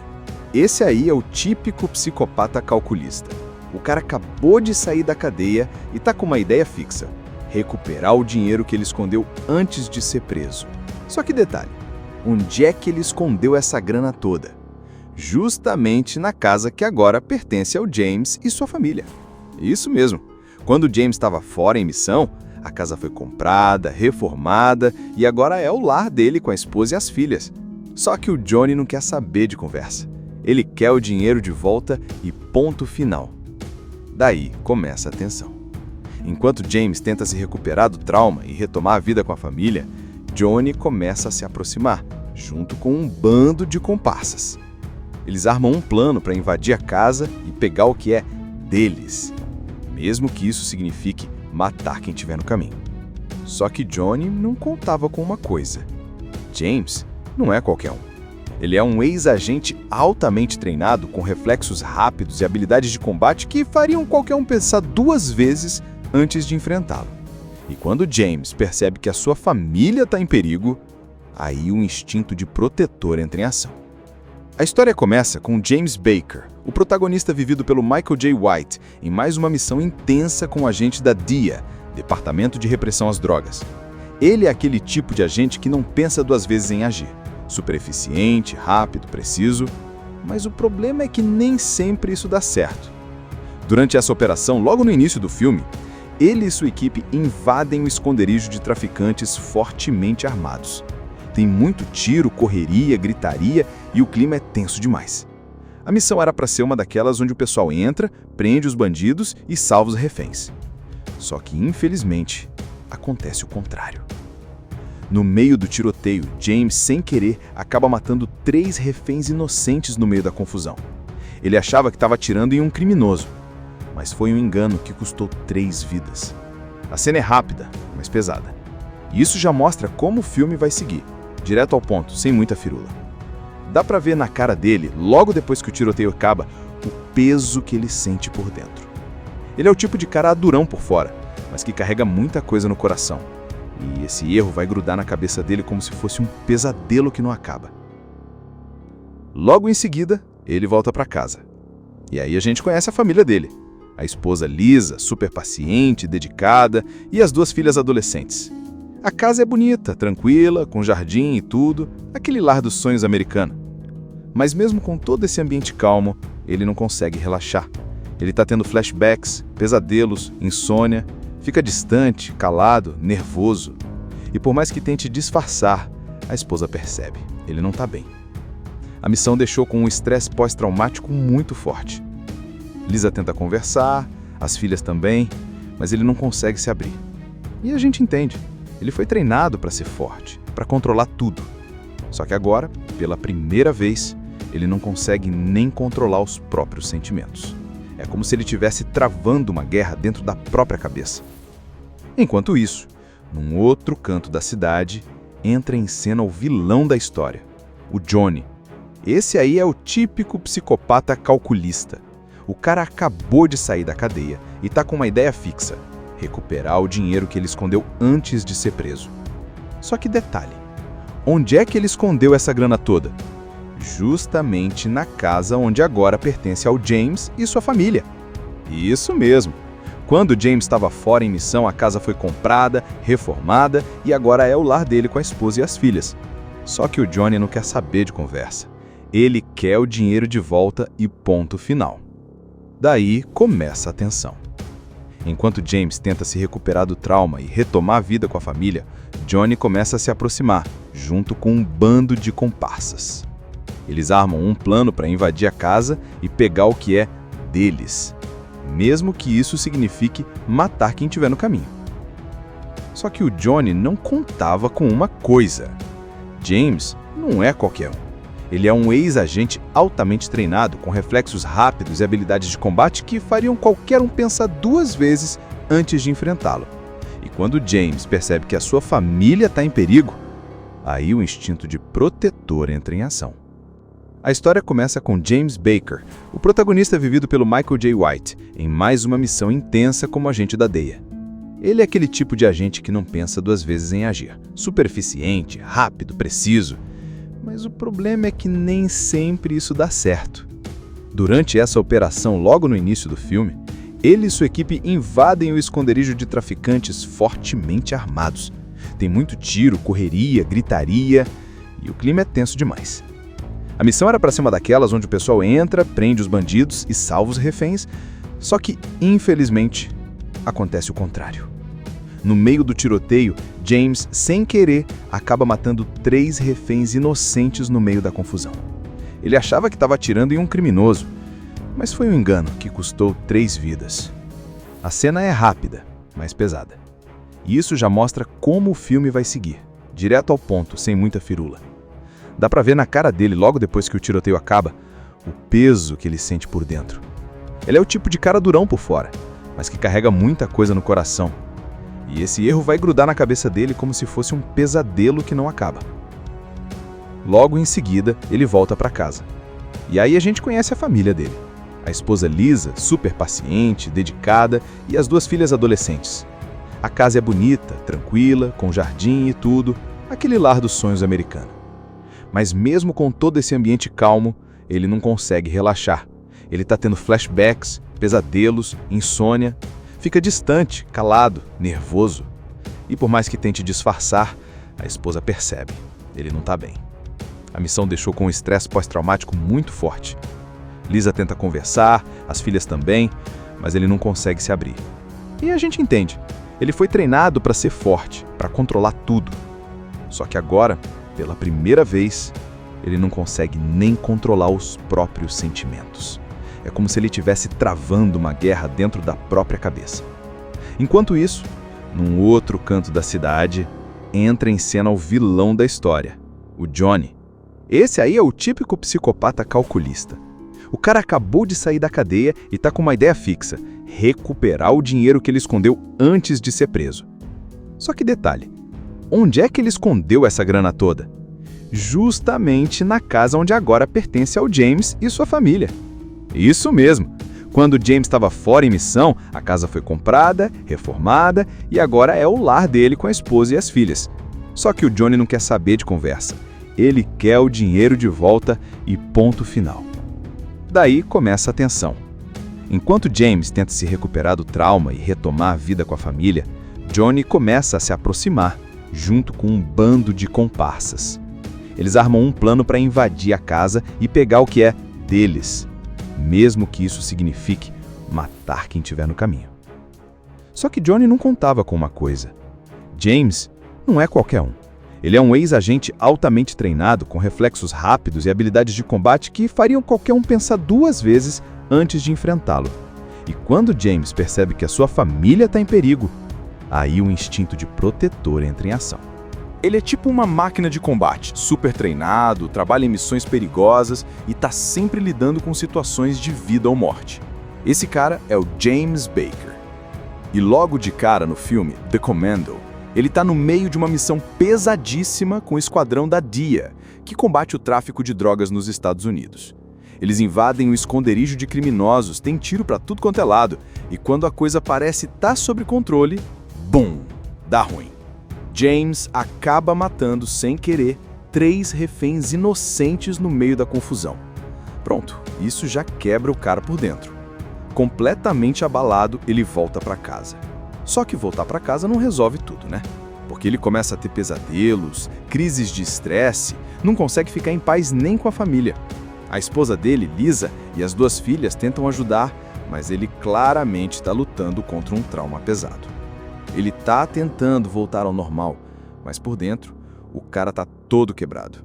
Speaker 2: Esse aí é o típico psicopata calculista. O cara acabou de sair da cadeia e tá com uma ideia fixa: recuperar o dinheiro que ele escondeu antes de ser preso. Só que detalhe, onde é que ele escondeu essa grana toda? Justamente na casa que agora pertence ao James e sua família. Isso mesmo. Quando James estava fora em missão, a casa foi comprada, reformada e agora é o lar dele com a esposa e as filhas. Só que o Johnny não quer saber de conversa. Ele quer o dinheiro de volta e ponto final. Daí começa a tensão. Enquanto James tenta se recuperar do trauma e retomar a vida com a família, Johnny começa a se aproximar, junto com um bando de comparsas. Eles armam um plano para invadir a casa e pegar o que é deles, mesmo que isso signifique matar quem estiver no caminho. Só que Johnny não contava com uma coisa. James não é qualquer um. Ele é um ex-agente altamente treinado, com reflexos rápidos e habilidades de combate que fariam qualquer um pensar 2 vezes antes de enfrentá-lo. E quando James percebe que a sua família está em perigo, aí o instinto de protetor entra em ação. A história começa com James Baker, o protagonista vivido pelo Michael J. White, em mais uma missão intensa com o agente da DEA, Departamento de Repressão às Drogas. Ele é aquele tipo de agente que não pensa 2 vezes em agir. Super eficiente, rápido, preciso, mas o problema é que nem sempre isso dá certo. Durante essa operação, logo no início do filme, ele e sua equipe invadem o esconderijo de traficantes fortemente armados. Tem muito tiro, correria, gritaria e o clima é tenso demais. A missão era para ser uma daquelas onde o pessoal entra, prende os bandidos e salva os reféns. Só que, infelizmente, acontece o contrário. No meio do tiroteio, James, sem querer, acaba matando 3 reféns inocentes no meio da confusão. Ele achava que estava atirando em um criminoso, mas foi um engano que custou 3 vidas. A cena é rápida, mas pesada. E isso já mostra como o filme vai seguir, direto ao ponto, sem muita firula. Dá pra ver na cara dele, logo depois que o tiroteio acaba, o peso que ele sente por dentro. Ele é o tipo de cara durão por fora, mas que carrega muita coisa no coração. E esse erro vai grudar na cabeça dele como se fosse um pesadelo que não acaba. Logo em seguida, ele volta pra casa. E aí a gente conhece a família dele. A esposa Lisa, super paciente, dedicada, e as 2 filhas adolescentes. A casa é bonita, tranquila, com jardim e tudo, aquele lar dos sonhos americano. Mas mesmo com todo esse ambiente calmo, ele não consegue relaxar. Ele está tendo flashbacks, pesadelos, insônia, fica distante, calado, nervoso. E por mais que tente disfarçar, a esposa percebe, ele não está bem. A missão deixou com um estresse pós-traumático muito forte. Lisa tenta conversar, as filhas também, mas ele não consegue se abrir. E a gente entende. Ele foi treinado para ser forte, para controlar tudo. Só que agora, pela primeira vez, ele não consegue nem controlar os próprios sentimentos. É como se ele estivesse travando uma guerra dentro da própria cabeça. Enquanto isso, num outro canto da cidade, entra em cena o vilão da história, o Johnny. Esse aí é o típico psicopata calculista. O cara acabou de sair da cadeia e tá com uma ideia fixa: recuperar o dinheiro que ele escondeu antes de ser preso. Só que detalhe, onde é que ele escondeu essa grana toda? Justamente na casa onde agora pertence ao James e sua família. Isso mesmo. Quando James estava fora em missão, a casa foi comprada, reformada e agora é o lar dele com a esposa e as filhas. Só que o Johnny não quer saber de conversa. Ele quer o dinheiro de volta e ponto final. Daí começa a tensão. Enquanto James tenta se recuperar do trauma e retomar a vida com a família, Johnny começa a se aproximar, junto com um bando de comparsas. Eles armam um plano para invadir a casa e pegar o que é deles, mesmo que isso signifique matar quem estiver no caminho. Só que o Johnny não contava com uma coisa. James não é qualquer um. Ele é um ex-agente altamente treinado, com reflexos rápidos e habilidades de combate que fariam qualquer um pensar 2 vezes antes de enfrentá-lo. E quando James percebe que a sua família está em perigo, aí o instinto de protetor entra em ação. A história começa com James Baker, o protagonista vivido pelo Michael J. White, em mais uma missão intensa como agente da DEA. Ele é aquele tipo de agente que não pensa 2 vezes em agir. Super eficiente, rápido, preciso. Mas o problema é que nem sempre isso dá certo. Durante essa operação, logo no início do filme, ele e sua equipe invadem o esconderijo de traficantes fortemente armados. Tem muito tiro, correria, gritaria e o clima é tenso demais. A missão era para ser uma daquelas onde o pessoal entra, prende os bandidos e salva os reféns, só que, infelizmente, acontece o contrário. No meio do tiroteio, James, sem querer, acaba matando 3 reféns inocentes no meio da confusão. Ele achava que estava atirando em um criminoso, Mas foi um engano que custou 3 vidas. A cena é rápida, mas pesada. E isso já mostra como o filme vai seguir, direto ao ponto, sem muita firula. Dá pra ver na cara dele, logo depois que o tiroteio acaba, o peso que ele sente por dentro. Ele é o tipo de cara durão por fora, mas que carrega muita coisa no coração. E esse erro vai grudar na cabeça dele como se fosse um pesadelo que não acaba. Logo em seguida, ele volta pra casa. E aí a gente conhece a família dele. A esposa Lisa, super paciente, dedicada, e as 2 filhas adolescentes. A casa é bonita, tranquila, com jardim e tudo, aquele lar dos sonhos americano. Mas mesmo com todo esse ambiente calmo, ele não consegue relaxar. Ele tá tendo flashbacks, pesadelos, insônia, fica distante, calado, nervoso. E por mais que tente disfarçar, a esposa percebe, ele não tá bem. A missão deixou com um estresse pós-traumático muito forte. Lisa tenta conversar, as filhas também, mas ele não consegue se abrir. E a gente entende. Ele foi treinado para ser forte, para controlar tudo. Só que agora, pela primeira vez, ele não consegue nem controlar os próprios sentimentos. É como se ele estivesse travando uma guerra dentro da própria cabeça. Enquanto isso, num outro canto da cidade, entra em cena o vilão da história, o Johnny. Esse aí é o típico psicopata calculista. O cara acabou de sair da cadeia e tá com uma ideia fixa: recuperar o dinheiro que ele escondeu antes de ser preso. Só que detalhe, onde é que ele escondeu essa grana toda? Justamente na casa onde agora pertence ao James e sua família. Isso mesmo! Quando James estava fora em missão, a casa foi comprada, reformada e agora é o lar dele com a esposa e as filhas. Só que o Johnny não quer saber de conversa. Ele quer o dinheiro de volta e ponto final. Daí começa a tensão. Enquanto James tenta se recuperar do trauma e retomar a vida com a família, Johnny começa a se aproximar, junto com um bando de comparsas. Eles armam um plano para invadir a casa e pegar o que é deles, mesmo que isso signifique matar quem estiver no caminho. Só que Johnny não contava com uma coisa. James não é qualquer um. Ele é um ex-agente altamente treinado, com reflexos rápidos e habilidades de combate que fariam qualquer um pensar 2 vezes antes de enfrentá-lo. E quando James percebe que a sua família está em perigo, aí o instinto de protetor entra em ação. Ele é tipo uma máquina de combate, super treinado, trabalha em missões perigosas e está sempre lidando com situações de vida ou morte. Esse cara é o James Baker. E logo de cara no filme The Commando, ele está no meio de uma missão pesadíssima com o esquadrão da DEA, que combate o tráfico de drogas nos Estados Unidos. Eles invadem o esconderijo de criminosos, tem tiro para tudo quanto é lado, e quando a coisa parece estar sob controle, bum, dá ruim. James acaba matando, sem querer, 3 reféns inocentes no meio da confusão. Pronto, isso já quebra o cara por dentro. Completamente abalado, ele volta para casa. Só que voltar para casa não resolve tudo, né? Porque ele começa a ter pesadelos, crises de estresse, não consegue ficar em paz nem com a família. A esposa dele, Lisa, e as 2 filhas tentam ajudar, mas ele claramente está lutando contra um trauma pesado. Ele está tentando voltar ao normal, mas por dentro, o cara está todo quebrado.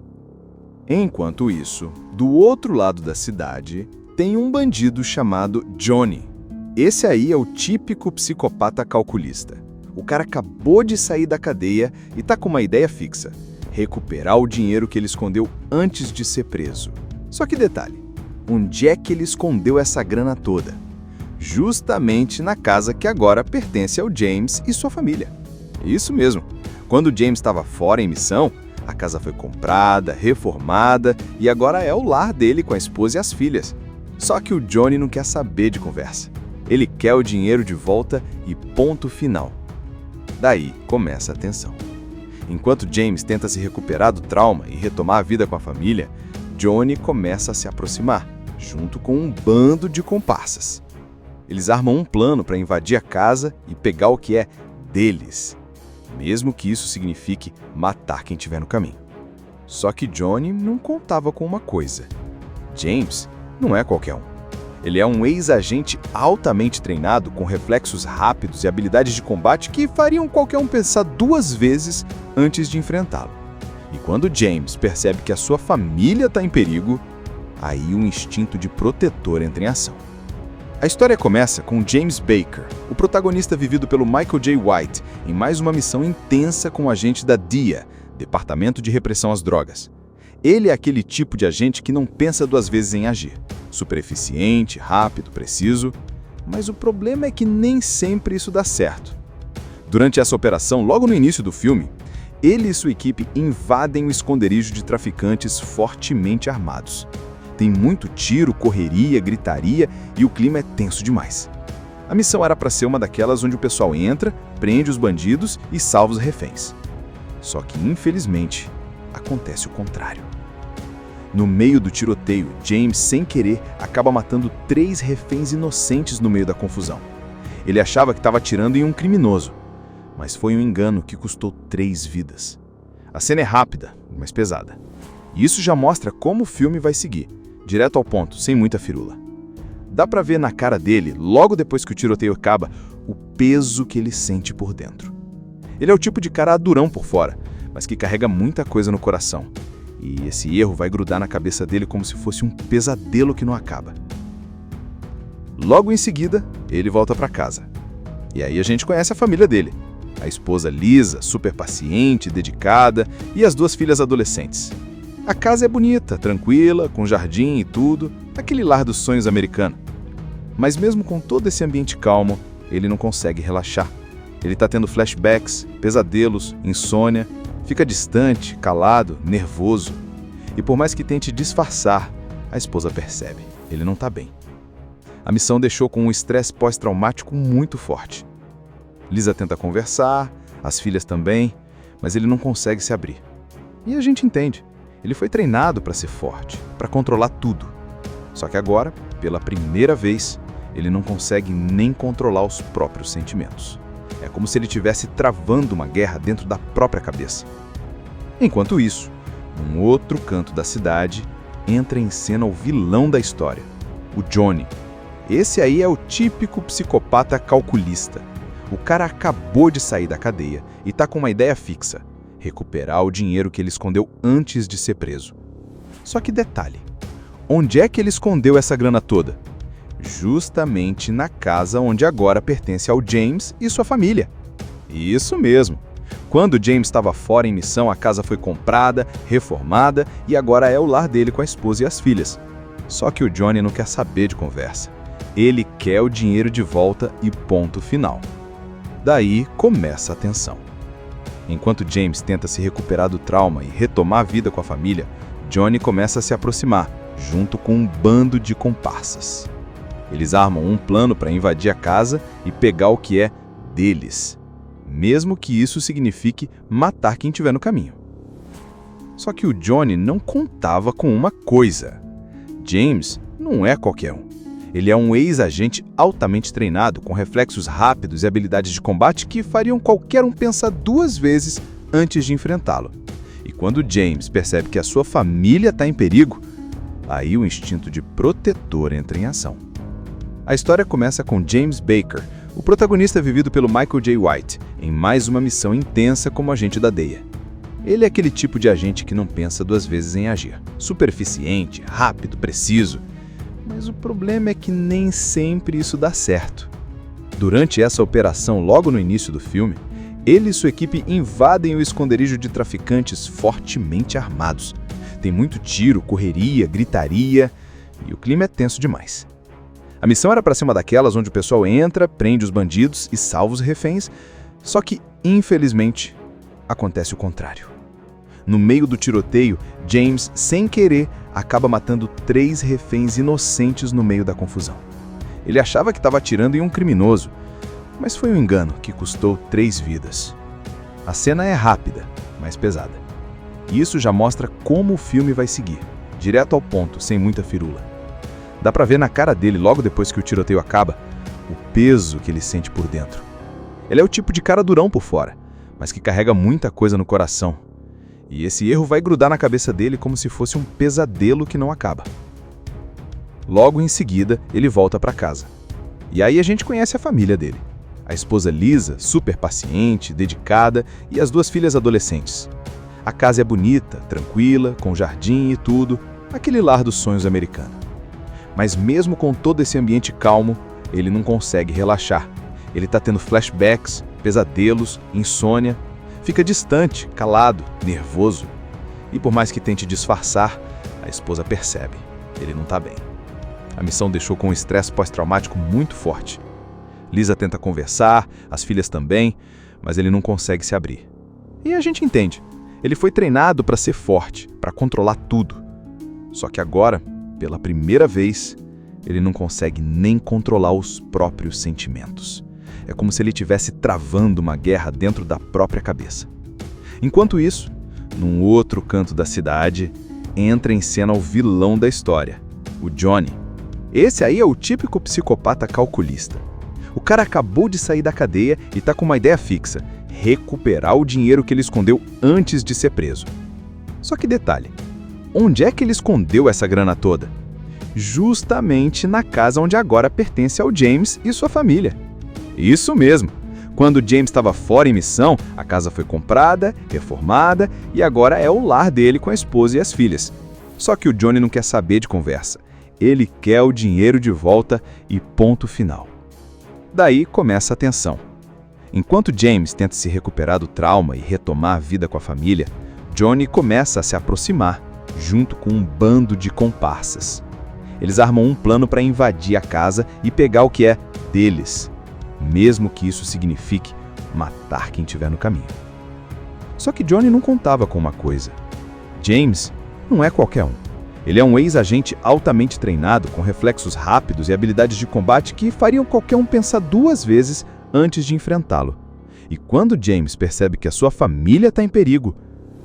Speaker 2: Enquanto isso, do outro lado da cidade, tem um bandido chamado Johnny. Esse aí é o típico psicopata calculista. O cara acabou de sair da cadeia e tá com uma ideia fixa: recuperar o dinheiro que ele escondeu antes de ser preso. Só que detalhe, onde é que ele escondeu essa grana toda? Justamente na casa que agora pertence ao James e sua família. Isso mesmo, quando o James estava fora em missão, a casa foi comprada, reformada e agora é o lar dele com a esposa e as filhas. Só que o Johnny não quer saber de conversa. Ele quer o dinheiro de volta e ponto final. Daí começa a tensão. Enquanto James tenta se recuperar do trauma e retomar a vida com a família, Johnny começa a se aproximar, junto com um bando de comparsas. Eles armam um plano para invadir a casa e pegar o que é deles, mesmo que isso signifique matar quem estiver no caminho. Só que Johnny não contava com uma coisa. James não é qualquer um. Ele é um ex-agente altamente treinado, com reflexos rápidos e habilidades de combate que fariam qualquer um pensar 2 vezes antes de enfrentá-lo. E quando James percebe que a sua família está em perigo, Aí o instinto de protetor entra em ação. A história começa com James Baker, o protagonista vivido pelo Michael J. White, em mais uma missão intensa com o agente da DEA, Departamento de Repressão às Drogas. Ele é aquele tipo de agente que não pensa duas vezes em agir. Super eficiente, rápido, preciso. Mas o problema é que nem sempre isso dá certo. Durante essa operação, logo no início do filme, ele e sua equipe invadem o esconderijo de traficantes fortemente armados. Tem muito tiro, correria, gritaria e o clima é tenso demais. A missão era para ser uma daquelas onde o pessoal entra, prende os bandidos e salva os reféns. Só que, infelizmente, acontece o contrário. No meio do tiroteio, James, sem querer, acaba matando 3 reféns inocentes no meio da confusão. Ele achava que estava atirando em um criminoso, mas foi um engano que custou 3 vidas. A cena é rápida, mas pesada. E isso já mostra como o filme vai seguir, direto ao ponto, sem muita firula. Dá pra ver na cara dele, logo depois que o tiroteio acaba, o peso que ele sente por dentro. Ele é o tipo de cara durão por fora, mas que carrega muita coisa no coração. E esse erro vai grudar na cabeça dele como se fosse um pesadelo que não acaba. Logo em seguida, ele volta pra casa. E aí a gente conhece a família dele. A esposa Lisa, super paciente, dedicada, e as 2 filhas adolescentes. A casa é bonita, tranquila, com jardim e tudo, aquele lar dos sonhos americano. Mas mesmo com todo esse ambiente calmo, ele não consegue relaxar. Ele está tendo flashbacks, pesadelos, insônia, fica distante, calado, nervoso. E por mais que tente disfarçar, a esposa percebe, ele não está bem. A missão deixou com um estresse pós-traumático muito forte. Lisa tenta conversar, as filhas também, mas ele não consegue se abrir. E a gente entende. Ele foi treinado para ser forte, para controlar tudo. Só que agora, pela primeira vez, ele não consegue nem controlar os próprios sentimentos. É como se ele estivesse travando uma guerra dentro da própria cabeça. Enquanto isso, num outro canto da cidade, entra em cena o vilão da história, o Johnny. Esse aí é o típico psicopata calculista. O cara acabou de sair da cadeia e tá com uma ideia fixa: recuperar o dinheiro que ele escondeu antes de ser preso. Só que detalhe, onde é que ele escondeu essa grana toda? Justamente na casa onde agora pertence ao James e sua família. Isso mesmo. Quando James estava fora em missão, a casa foi comprada, reformada e agora é o lar dele com a esposa e as filhas. Só que o Johnny não quer saber de conversa. Ele quer o dinheiro de volta e ponto final. Daí começa a tensão. Enquanto James tenta se recuperar do trauma e retomar a vida com a família, Johnny começa a se aproximar, junto com um bando de comparsas. Eles armam um plano para invadir a casa e pegar o que é deles, mesmo que isso signifique matar quem estiver no caminho. Só que o Johnny não contava com uma coisa. James não é qualquer um. Ele é um ex-agente altamente treinado, com reflexos rápidos e habilidades de combate que fariam qualquer um pensar 2 vezes antes de enfrentá-lo. E quando James percebe que a sua família está em perigo, aí o instinto de protetor entra em ação. A história começa com James Baker, o protagonista vivido pelo Michael J. White, em mais uma missão intensa como agente da DEA. Ele é aquele tipo de agente que não pensa 2 vezes em agir. Super eficiente, rápido, preciso. Mas o problema é que nem sempre isso dá certo. Durante essa operação, logo no início do filme, ele e sua equipe invadem o esconderijo de traficantes fortemente armados. Tem muito tiro, correria, gritaria e o clima é tenso demais. A missão era para ser uma daquelas onde o pessoal entra, prende os bandidos e salva os reféns, só que, infelizmente, acontece o contrário. No meio do tiroteio, James, sem querer, acaba matando 3 reféns inocentes no meio da confusão. Ele achava que estava atirando em um criminoso, mas foi um engano que custou 3 vidas. A cena é rápida, mas pesada. E isso já mostra como o filme vai seguir, direto ao ponto, sem muita firula. Dá pra ver na cara dele, logo depois que o tiroteio acaba, o peso que ele sente por dentro. Ele é o tipo de cara durão por fora, mas que carrega muita coisa no coração. E esse erro vai grudar na cabeça dele como se fosse um pesadelo que não acaba. Logo em seguida, ele volta para casa. E aí a gente conhece a família dele. A esposa Lisa, super paciente, dedicada, e as 2 filhas adolescentes. A casa é bonita, tranquila, com jardim e tudo, aquele lar dos sonhos americano. Mas mesmo com todo esse ambiente calmo, ele não consegue relaxar. Ele está tendo flashbacks, pesadelos, insônia, fica distante, calado, nervoso. E por mais que tente disfarçar, a esposa percebe, ele não está bem. A missão deixou com um estresse pós-traumático muito forte. Lisa tenta conversar, as filhas também, mas ele não consegue se abrir. E a gente entende. Ele foi treinado para ser forte, para controlar tudo. Só que agora, pela primeira vez, ele não consegue nem controlar os próprios sentimentos. É como se ele estivesse travando uma guerra dentro da própria cabeça. Enquanto isso, num outro canto da cidade, entra em cena o vilão da história, o Johnny. Esse aí é o típico psicopata calculista. O cara acabou de sair da cadeia e tá com uma ideia fixa: recuperar o dinheiro que ele escondeu antes de ser preso. Só que detalhe, onde é que ele escondeu essa grana toda? Justamente na casa onde agora pertence ao James e sua família. Isso mesmo! Quando James estava fora em missão, a casa foi comprada, reformada e agora é o lar dele com a esposa e as filhas. Só que o Johnny não quer saber de conversa. Ele quer o dinheiro de volta e ponto final. Daí começa a tensão. Enquanto James tenta se recuperar do trauma e retomar a vida com a família, Johnny começa a se aproximar, junto com um bando de comparsas. Eles armam um plano para invadir a casa e pegar o que é deles, mesmo que isso signifique matar quem estiver no caminho. Só que Johnny não contava com uma coisa. James não é qualquer um. Ele é um ex-agente altamente treinado, com reflexos rápidos e habilidades de combate que fariam qualquer um pensar duas vezes antes de enfrentá-lo. E quando James percebe que a sua família está em perigo,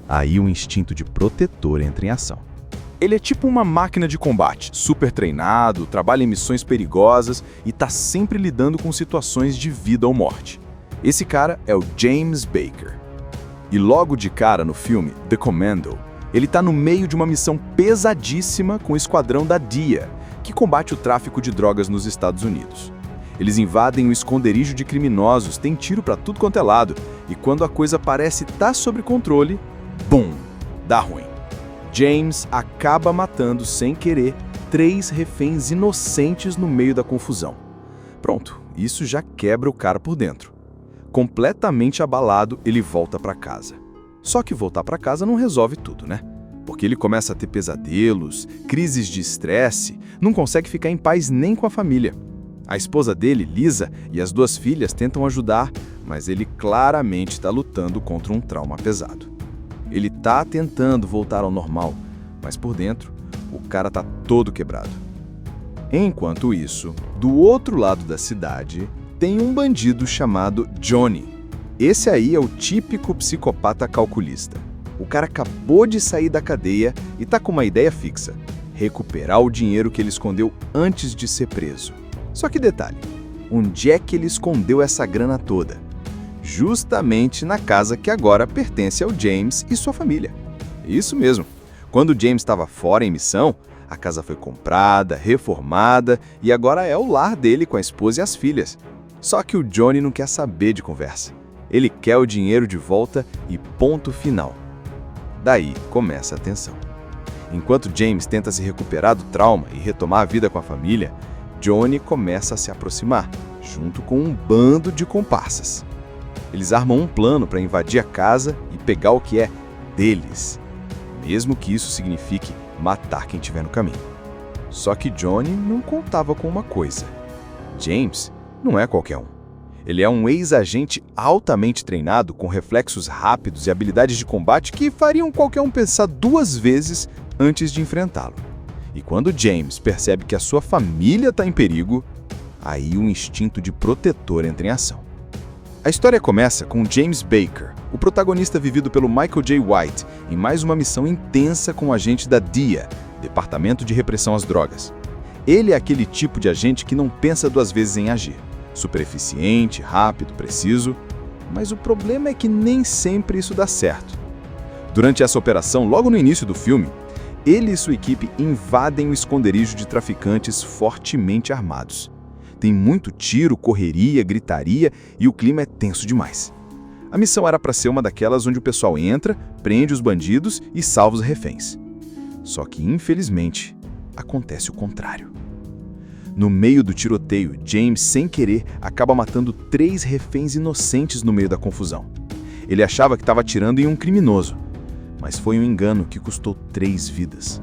Speaker 2: aí o instinto de protetor entra em ação. Ele é tipo uma máquina de combate, super treinado, trabalha em missões perigosas e está sempre lidando com situações de vida ou morte. Esse cara é o James Baker. E logo de cara no filme The Commando, ele está no meio de uma missão pesadíssima com o esquadrão da DEA, que combate o tráfico de drogas nos Estados Unidos. Eles invadem um esconderijo de criminosos, tem tiro para tudo quanto é lado, e quando a coisa parece estar sob controle, bum, dá ruim. James acaba matando, sem querer, 3 reféns inocentes no meio da confusão. Pronto, isso já quebra o cara por dentro. Completamente abalado, ele volta para casa. Só que voltar para casa não resolve tudo, né? Porque ele começa a ter pesadelos, crises de estresse, não consegue ficar em paz nem com a família. A esposa dele, Lisa, e as 2 filhas tentam ajudar, mas ele claramente está lutando contra um trauma pesado. Ele tá tentando voltar ao normal, mas por dentro, o cara tá todo quebrado. Enquanto isso, do outro lado da cidade, tem um bandido chamado Johnny. Esse aí é o típico psicopata calculista. O cara acabou de sair da cadeia e tá com uma ideia fixa: recuperar o dinheiro que ele escondeu antes de ser preso. Só que detalhe, onde é que ele escondeu essa grana toda? Justamente na casa que agora pertence ao James e sua família. Isso mesmo. Quando o James estava fora em missão, a casa foi comprada, reformada e agora é o lar dele com a esposa e as filhas. Só que o Johnny não quer saber de conversa. Ele quer o dinheiro de volta e ponto final. Daí começa a tensão. Enquanto James tenta se recuperar do trauma e retomar a vida com a família, Johnny começa a se aproximar, junto com um bando de comparsas. Eles armam um plano para invadir a casa e pegar o que é deles, mesmo que isso signifique matar quem estiver no caminho. Só que Johnny não contava com uma coisa: James não é qualquer um. Ele é um ex-agente altamente treinado, com reflexos rápidos e habilidades de combate que fariam qualquer um pensar 2 vezes antes de enfrentá-lo. E quando James percebe que a sua família está em perigo, aí o instinto de protetor entra em ação. A história começa com James Baker, o protagonista vivido pelo Michael J. White, em mais uma missão intensa com o agente da DEA, Departamento de Repressão às Drogas. Ele é aquele tipo de agente que não pensa 2 vezes em agir. Super eficiente, rápido, preciso, mas o problema é que nem sempre isso dá certo. Durante essa operação, logo no início do filme, ele e sua equipe invadem o esconderijo de traficantes fortemente armados. Tem muito tiro, correria, gritaria e o clima é tenso demais. A missão era para ser uma daquelas onde o pessoal entra, prende os bandidos e salva os reféns. Só que, infelizmente, acontece o contrário. No meio do tiroteio, James, sem querer, acaba matando 3 reféns inocentes no meio da confusão. Ele achava que estava atirando em um criminoso, mas foi um engano que custou 3 vidas.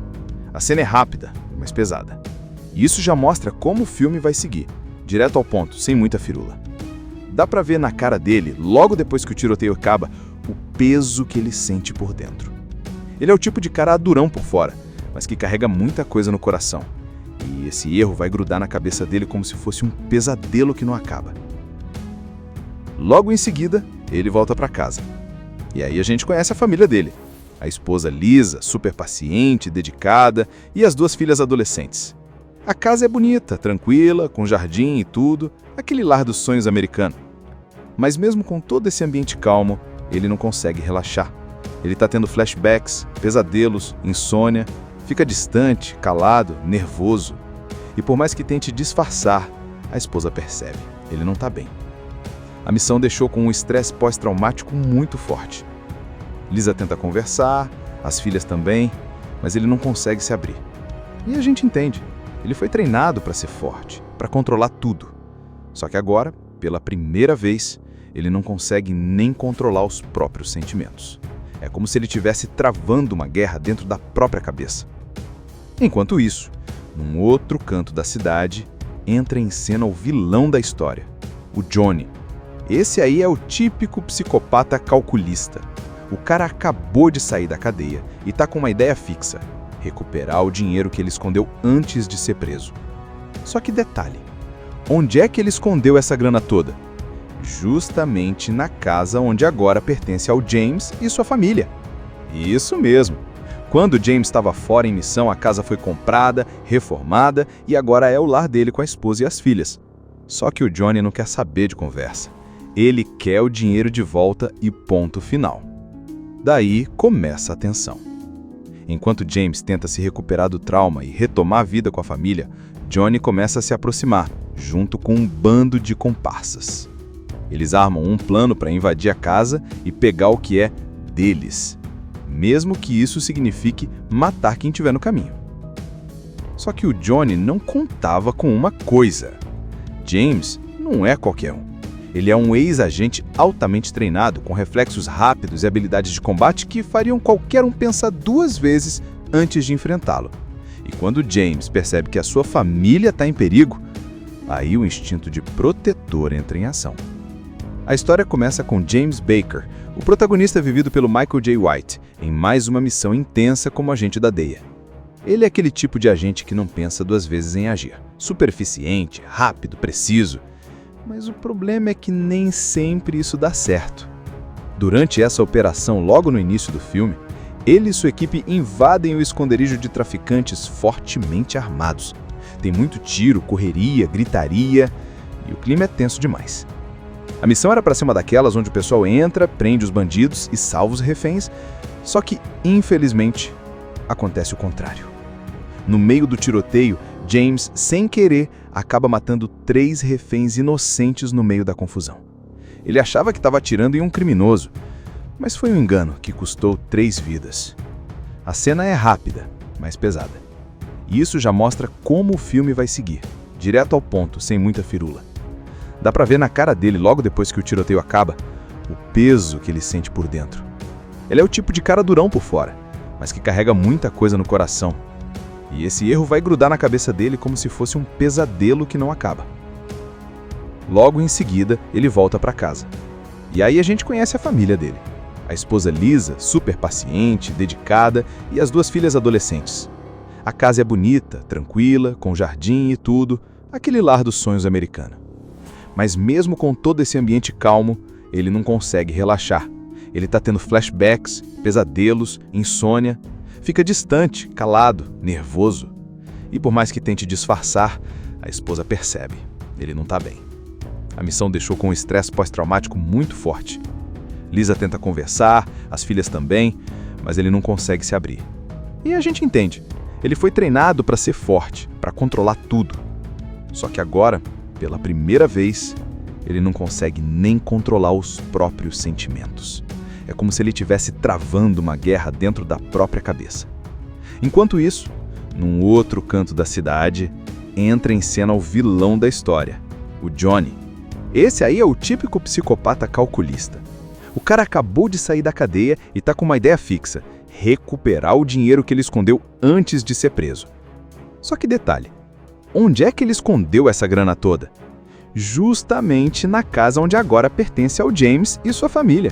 Speaker 2: A cena é rápida, mas pesada. E isso já mostra como o filme vai seguir, direto ao ponto, sem muita firula. Dá pra ver na cara dele, logo depois que o tiroteio acaba, o peso que ele sente por dentro. Ele é o tipo de cara durão por fora, mas que carrega muita coisa no coração. E esse erro vai grudar na cabeça dele como se fosse um pesadelo que não acaba. Logo em seguida, ele volta pra casa. E aí a gente conhece a família dele. A esposa Lisa, super paciente, dedicada, e as 2 filhas adolescentes. A casa é bonita, tranquila, com jardim e tudo, aquele lar dos sonhos americano. Mas mesmo com todo esse ambiente calmo, ele não consegue relaxar. Ele tá tendo flashbacks, pesadelos, insônia, fica distante, calado, nervoso. E por mais que tente disfarçar, a esposa percebe, ele não tá bem. A missão deixou com um estresse pós-traumático muito forte. Lisa tenta conversar, as filhas também, mas ele não consegue se abrir. E a gente entende. Ele foi treinado para ser forte, para controlar tudo. Só que agora, pela primeira vez, ele não consegue nem controlar os próprios sentimentos. É como se ele estivesse travando uma guerra dentro da própria cabeça. Enquanto isso, num outro canto da cidade, entra em cena o vilão da história, o Johnny. Esse aí é o típico psicopata calculista. O cara acabou de sair da cadeia e tá com uma ideia fixa: recuperar o dinheiro que ele escondeu antes de ser preso. Só que detalhe, onde é que ele escondeu essa grana toda? Justamente na casa onde agora pertence ao James e sua família. Isso mesmo. Quando James estava fora em missão, a casa foi comprada, reformada e agora é o lar dele com a esposa e as filhas. Só que o Johnny não quer saber de conversa. Ele quer o dinheiro de volta e ponto final. Daí começa a tensão. Enquanto James tenta se recuperar do trauma e retomar a vida com a família, Johnny começa a se aproximar, junto com um bando de comparsas. Eles armam um plano para invadir a casa e pegar o que é deles, mesmo que isso signifique matar quem estiver no caminho. Só que o Johnny não contava com uma coisa. James não é qualquer um. Ele é um ex-agente altamente treinado, com reflexos rápidos e habilidades de combate que fariam qualquer um pensar 2 vezes antes de enfrentá-lo. E quando James percebe que a sua família está em perigo, aí o instinto de protetor entra em ação. A história começa com James Baker, o protagonista vivido pelo Michael J. White, em mais uma missão intensa como agente da DEA. Ele é aquele tipo de agente que não pensa 2 vezes em agir. Super eficiente, rápido, preciso. Mas o problema é que nem sempre isso dá certo. Durante essa operação, logo no início do filme, ele e sua equipe invadem o esconderijo de traficantes fortemente armados. Tem muito tiro, correria, gritaria e o clima é tenso demais. A missão era para ser uma daquelas onde o pessoal entra, prende os bandidos e salva os reféns, só que, infelizmente, acontece o contrário. No meio do tiroteio, James, sem querer, acaba matando 3 reféns inocentes no meio da confusão. Ele achava que estava atirando em um criminoso, mas foi um engano que custou 3 vidas. A cena é rápida, mas pesada. E isso já mostra como o filme vai seguir, direto ao ponto, sem muita firula. Dá pra ver na cara dele, logo depois que o tiroteio acaba, o peso que ele sente por dentro. Ele é o tipo de cara durão por fora, mas que carrega muita coisa no coração. E esse erro vai grudar na cabeça dele como se fosse um pesadelo que não acaba. Logo em seguida, ele volta pra casa. E aí a gente conhece a família dele. A esposa Lisa, super paciente, dedicada, e as 2 filhas adolescentes. A casa é bonita, tranquila, com jardim e tudo, aquele lar dos sonhos americano. Mas mesmo com todo esse ambiente calmo, ele não consegue relaxar. Ele está tendo flashbacks, pesadelos, insônia, fica distante, calado, nervoso. E por mais que tente disfarçar, a esposa percebe, ele não está bem. A missão deixou com um estresse pós-traumático muito forte. Lisa tenta conversar, as filhas também, mas ele não consegue se abrir. E a gente entende, ele foi treinado para ser forte, para controlar tudo. Só que agora, pela primeira vez, ele não consegue nem controlar os próprios sentimentos. É como se ele estivesse travando uma guerra dentro da própria cabeça. Enquanto isso, num outro canto da cidade, entra em cena o vilão da história, o Johnny. Esse aí é o típico psicopata calculista. O cara acabou de sair da cadeia e tá com uma ideia fixa: recuperar o dinheiro que ele escondeu antes de ser preso. Só que detalhe, onde é que ele escondeu essa grana toda? Justamente na casa onde agora pertence ao James e sua família.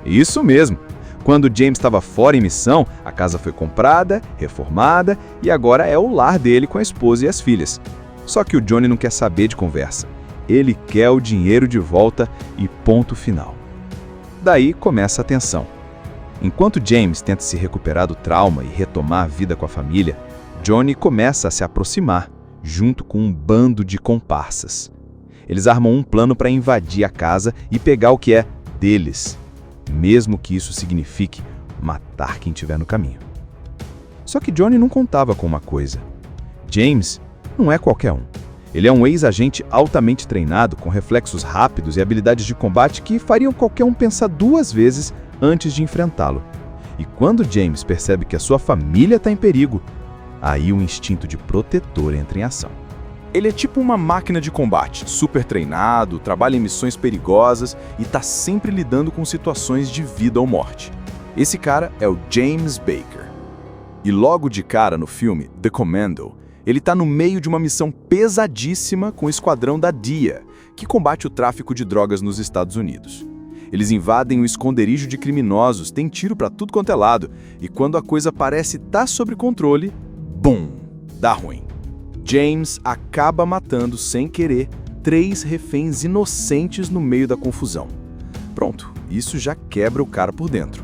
Speaker 2: Isso mesmo! Quando James estava fora em missão, a casa foi comprada, reformada e agora é o lar dele com a esposa e as filhas. Só que o Johnny não quer saber de conversa. Ele quer o dinheiro de volta e ponto final. Daí começa a tensão. Enquanto James tenta se recuperar do trauma e retomar a vida com a família, Johnny começa a se aproximar, junto com um bando de comparsas. Eles armam um plano para invadir a casa e pegar o que é deles, mesmo que isso signifique matar quem estiver no caminho. Só que Johnny não contava com uma coisa. James não é qualquer um. Ele é um ex-agente altamente treinado, com reflexos rápidos e habilidades de combate que fariam qualquer um pensar 2 vezes antes de enfrentá-lo. E quando James percebe que a sua família está em perigo, aí o instinto de protetor entra em ação. Ele é tipo uma máquina de combate, super treinado, trabalha em missões perigosas e está sempre lidando com situações de vida ou morte. Esse cara é o James Baker. E logo de cara no filme The Commando, ele está no meio de uma missão pesadíssima com o esquadrão da DEA, que combate o tráfico de drogas nos Estados Unidos. Eles invadem o esconderijo de criminosos, tem tiro para tudo quanto é lado, e quando a coisa parece estar sob controle, bum, dá ruim. James acaba matando, sem querer, 3 reféns inocentes no meio da confusão. Pronto, isso já quebra o cara por dentro.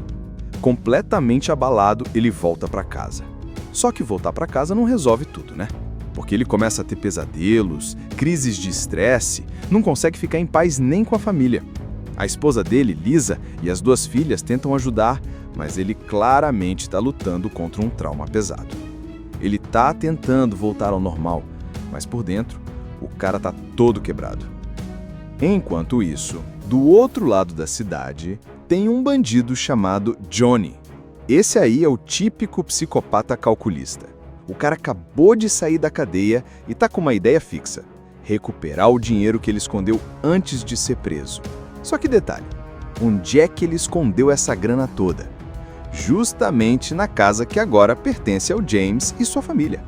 Speaker 2: Completamente abalado, ele volta para casa. Só que voltar para casa não resolve tudo, né? Porque ele começa a ter pesadelos, crises de estresse, não consegue ficar em paz nem com a família. A esposa dele, Lisa, e as 2 filhas tentam ajudar, mas ele claramente está lutando contra um trauma pesado. Ele tá tentando voltar ao normal, mas por dentro, o cara tá todo quebrado. Enquanto isso, do outro lado da cidade, tem um bandido chamado Johnny. Esse aí é o típico psicopata calculista. O cara acabou de sair da cadeia e tá com uma ideia fixa: recuperar o dinheiro que ele escondeu antes de ser preso. Só que detalhe, onde é que ele escondeu essa grana toda? Justamente na casa que agora pertence ao James e sua família.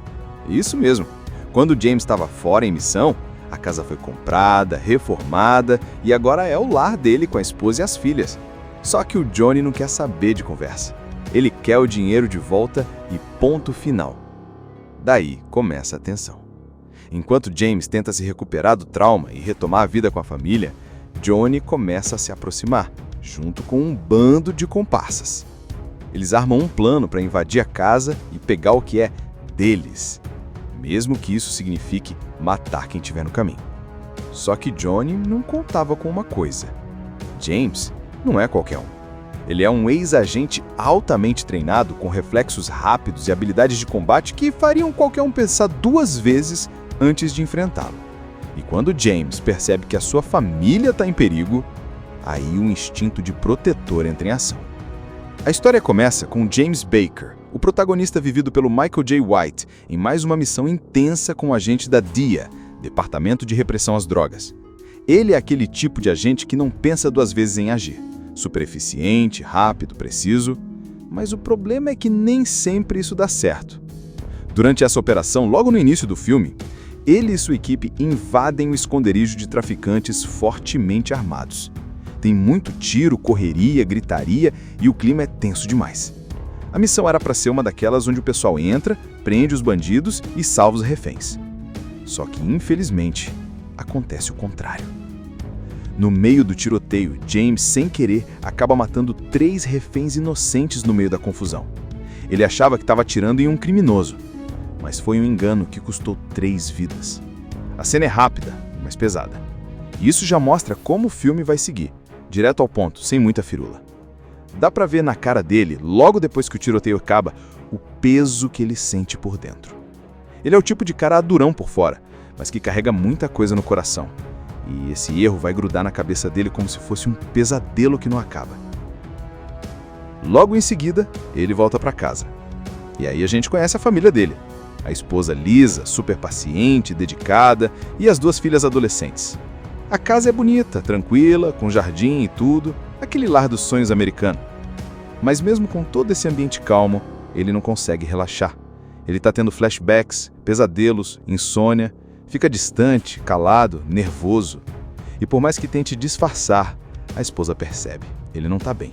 Speaker 2: Isso mesmo. Quando James estava fora em missão, a casa foi comprada, reformada e agora é o lar dele com a esposa e as filhas. Só que o Johnny não quer saber de conversa. Ele quer o dinheiro de volta e ponto final. Daí começa a tensão. Enquanto James tenta se recuperar do trauma e retomar a vida com a família, Johnny começa a se aproximar, junto com um bando de comparsas. Eles armam um plano para invadir a casa e pegar o que é deles, mesmo que isso signifique matar quem estiver no caminho. Só que Johnny não contava com uma coisa. James não é qualquer um. Ele é um ex-agente altamente treinado, com reflexos rápidos e habilidades de combate que fariam qualquer um pensar 2 vezes antes de enfrentá-lo. E quando James percebe que a sua família está em perigo, aí o instinto de protetor entra em ação. A história começa com James Baker, o protagonista vivido pelo Michael J. White, em mais uma missão intensa com o agente da DEA, Departamento de Repressão às Drogas. Ele é aquele tipo de agente que não pensa 2 vezes em agir. Super eficiente, rápido, preciso. Mas o problema é que nem sempre isso dá certo. Durante essa operação, logo no início do filme, ele e sua equipe invadem o esconderijo de traficantes fortemente armados. Tem muito tiro, correria, gritaria e o clima é tenso demais. A missão era para ser uma daquelas onde o pessoal entra, prende os bandidos e salva os reféns. Só que, infelizmente, acontece o contrário. No meio do tiroteio, James, sem querer, acaba matando 3 reféns inocentes no meio da confusão. Ele achava que estava atirando em um criminoso, mas foi um engano que custou 3 vidas. A cena é rápida, mas pesada. E isso já mostra como o filme vai seguir. Direto ao ponto, sem muita firula. Dá pra ver na cara dele, logo depois que o tiroteio acaba, o peso que ele sente por dentro. Ele é o tipo de cara durão por fora, mas que carrega muita coisa no coração. E esse erro vai grudar na cabeça dele como se fosse um pesadelo que não acaba. Logo em seguida, ele volta pra casa. E aí a gente conhece a família dele. A esposa Lisa, super paciente, dedicada, e as duas filhas adolescentes. A casa é bonita, tranquila, com jardim e tudo, aquele lar dos sonhos americano. Mas mesmo com todo esse ambiente calmo, ele não consegue relaxar. Ele está tendo flashbacks, pesadelos, insônia, fica distante, calado, nervoso. E por mais que tente disfarçar, a esposa percebe, ele não está bem.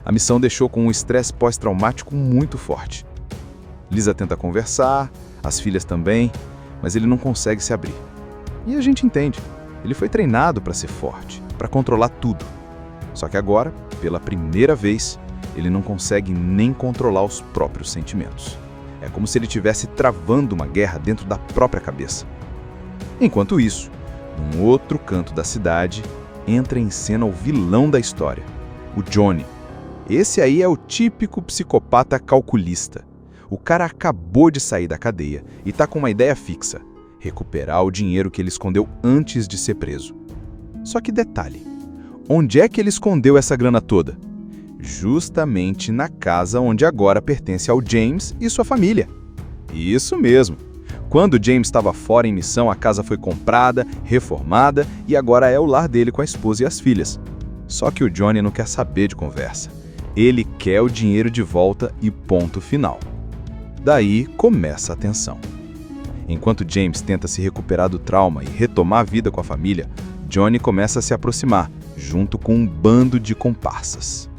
Speaker 2: A missão deixou com um estresse pós-traumático muito forte. Lisa tenta conversar, as filhas também, mas ele não consegue se abrir. E a gente entende, ele foi treinado para ser forte, para controlar tudo. Só que agora, pela primeira vez, ele não consegue nem controlar os próprios sentimentos. É como se ele estivesse travando uma guerra dentro da própria cabeça. Enquanto isso, num outro canto da cidade, entra em cena o vilão da história, o Johnny. Esse aí é o típico psicopata calculista. O cara acabou de sair da cadeia e tá com uma ideia fixa: recuperar o dinheiro que ele escondeu antes de ser preso. Só que detalhe, onde é que ele escondeu essa grana toda? Justamente na casa onde agora pertence ao James e sua família. Isso mesmo. Quando James estava fora em missão, a casa foi comprada, reformada e agora é o lar dele com a esposa e as filhas. Só que o Johnny não quer saber de conversa. Ele quer o dinheiro de volta e ponto final. Daí começa a tensão. Enquanto James tenta se recuperar do trauma e retomar a vida com a família, Johnny começa a se aproximar, junto com um bando de comparsas.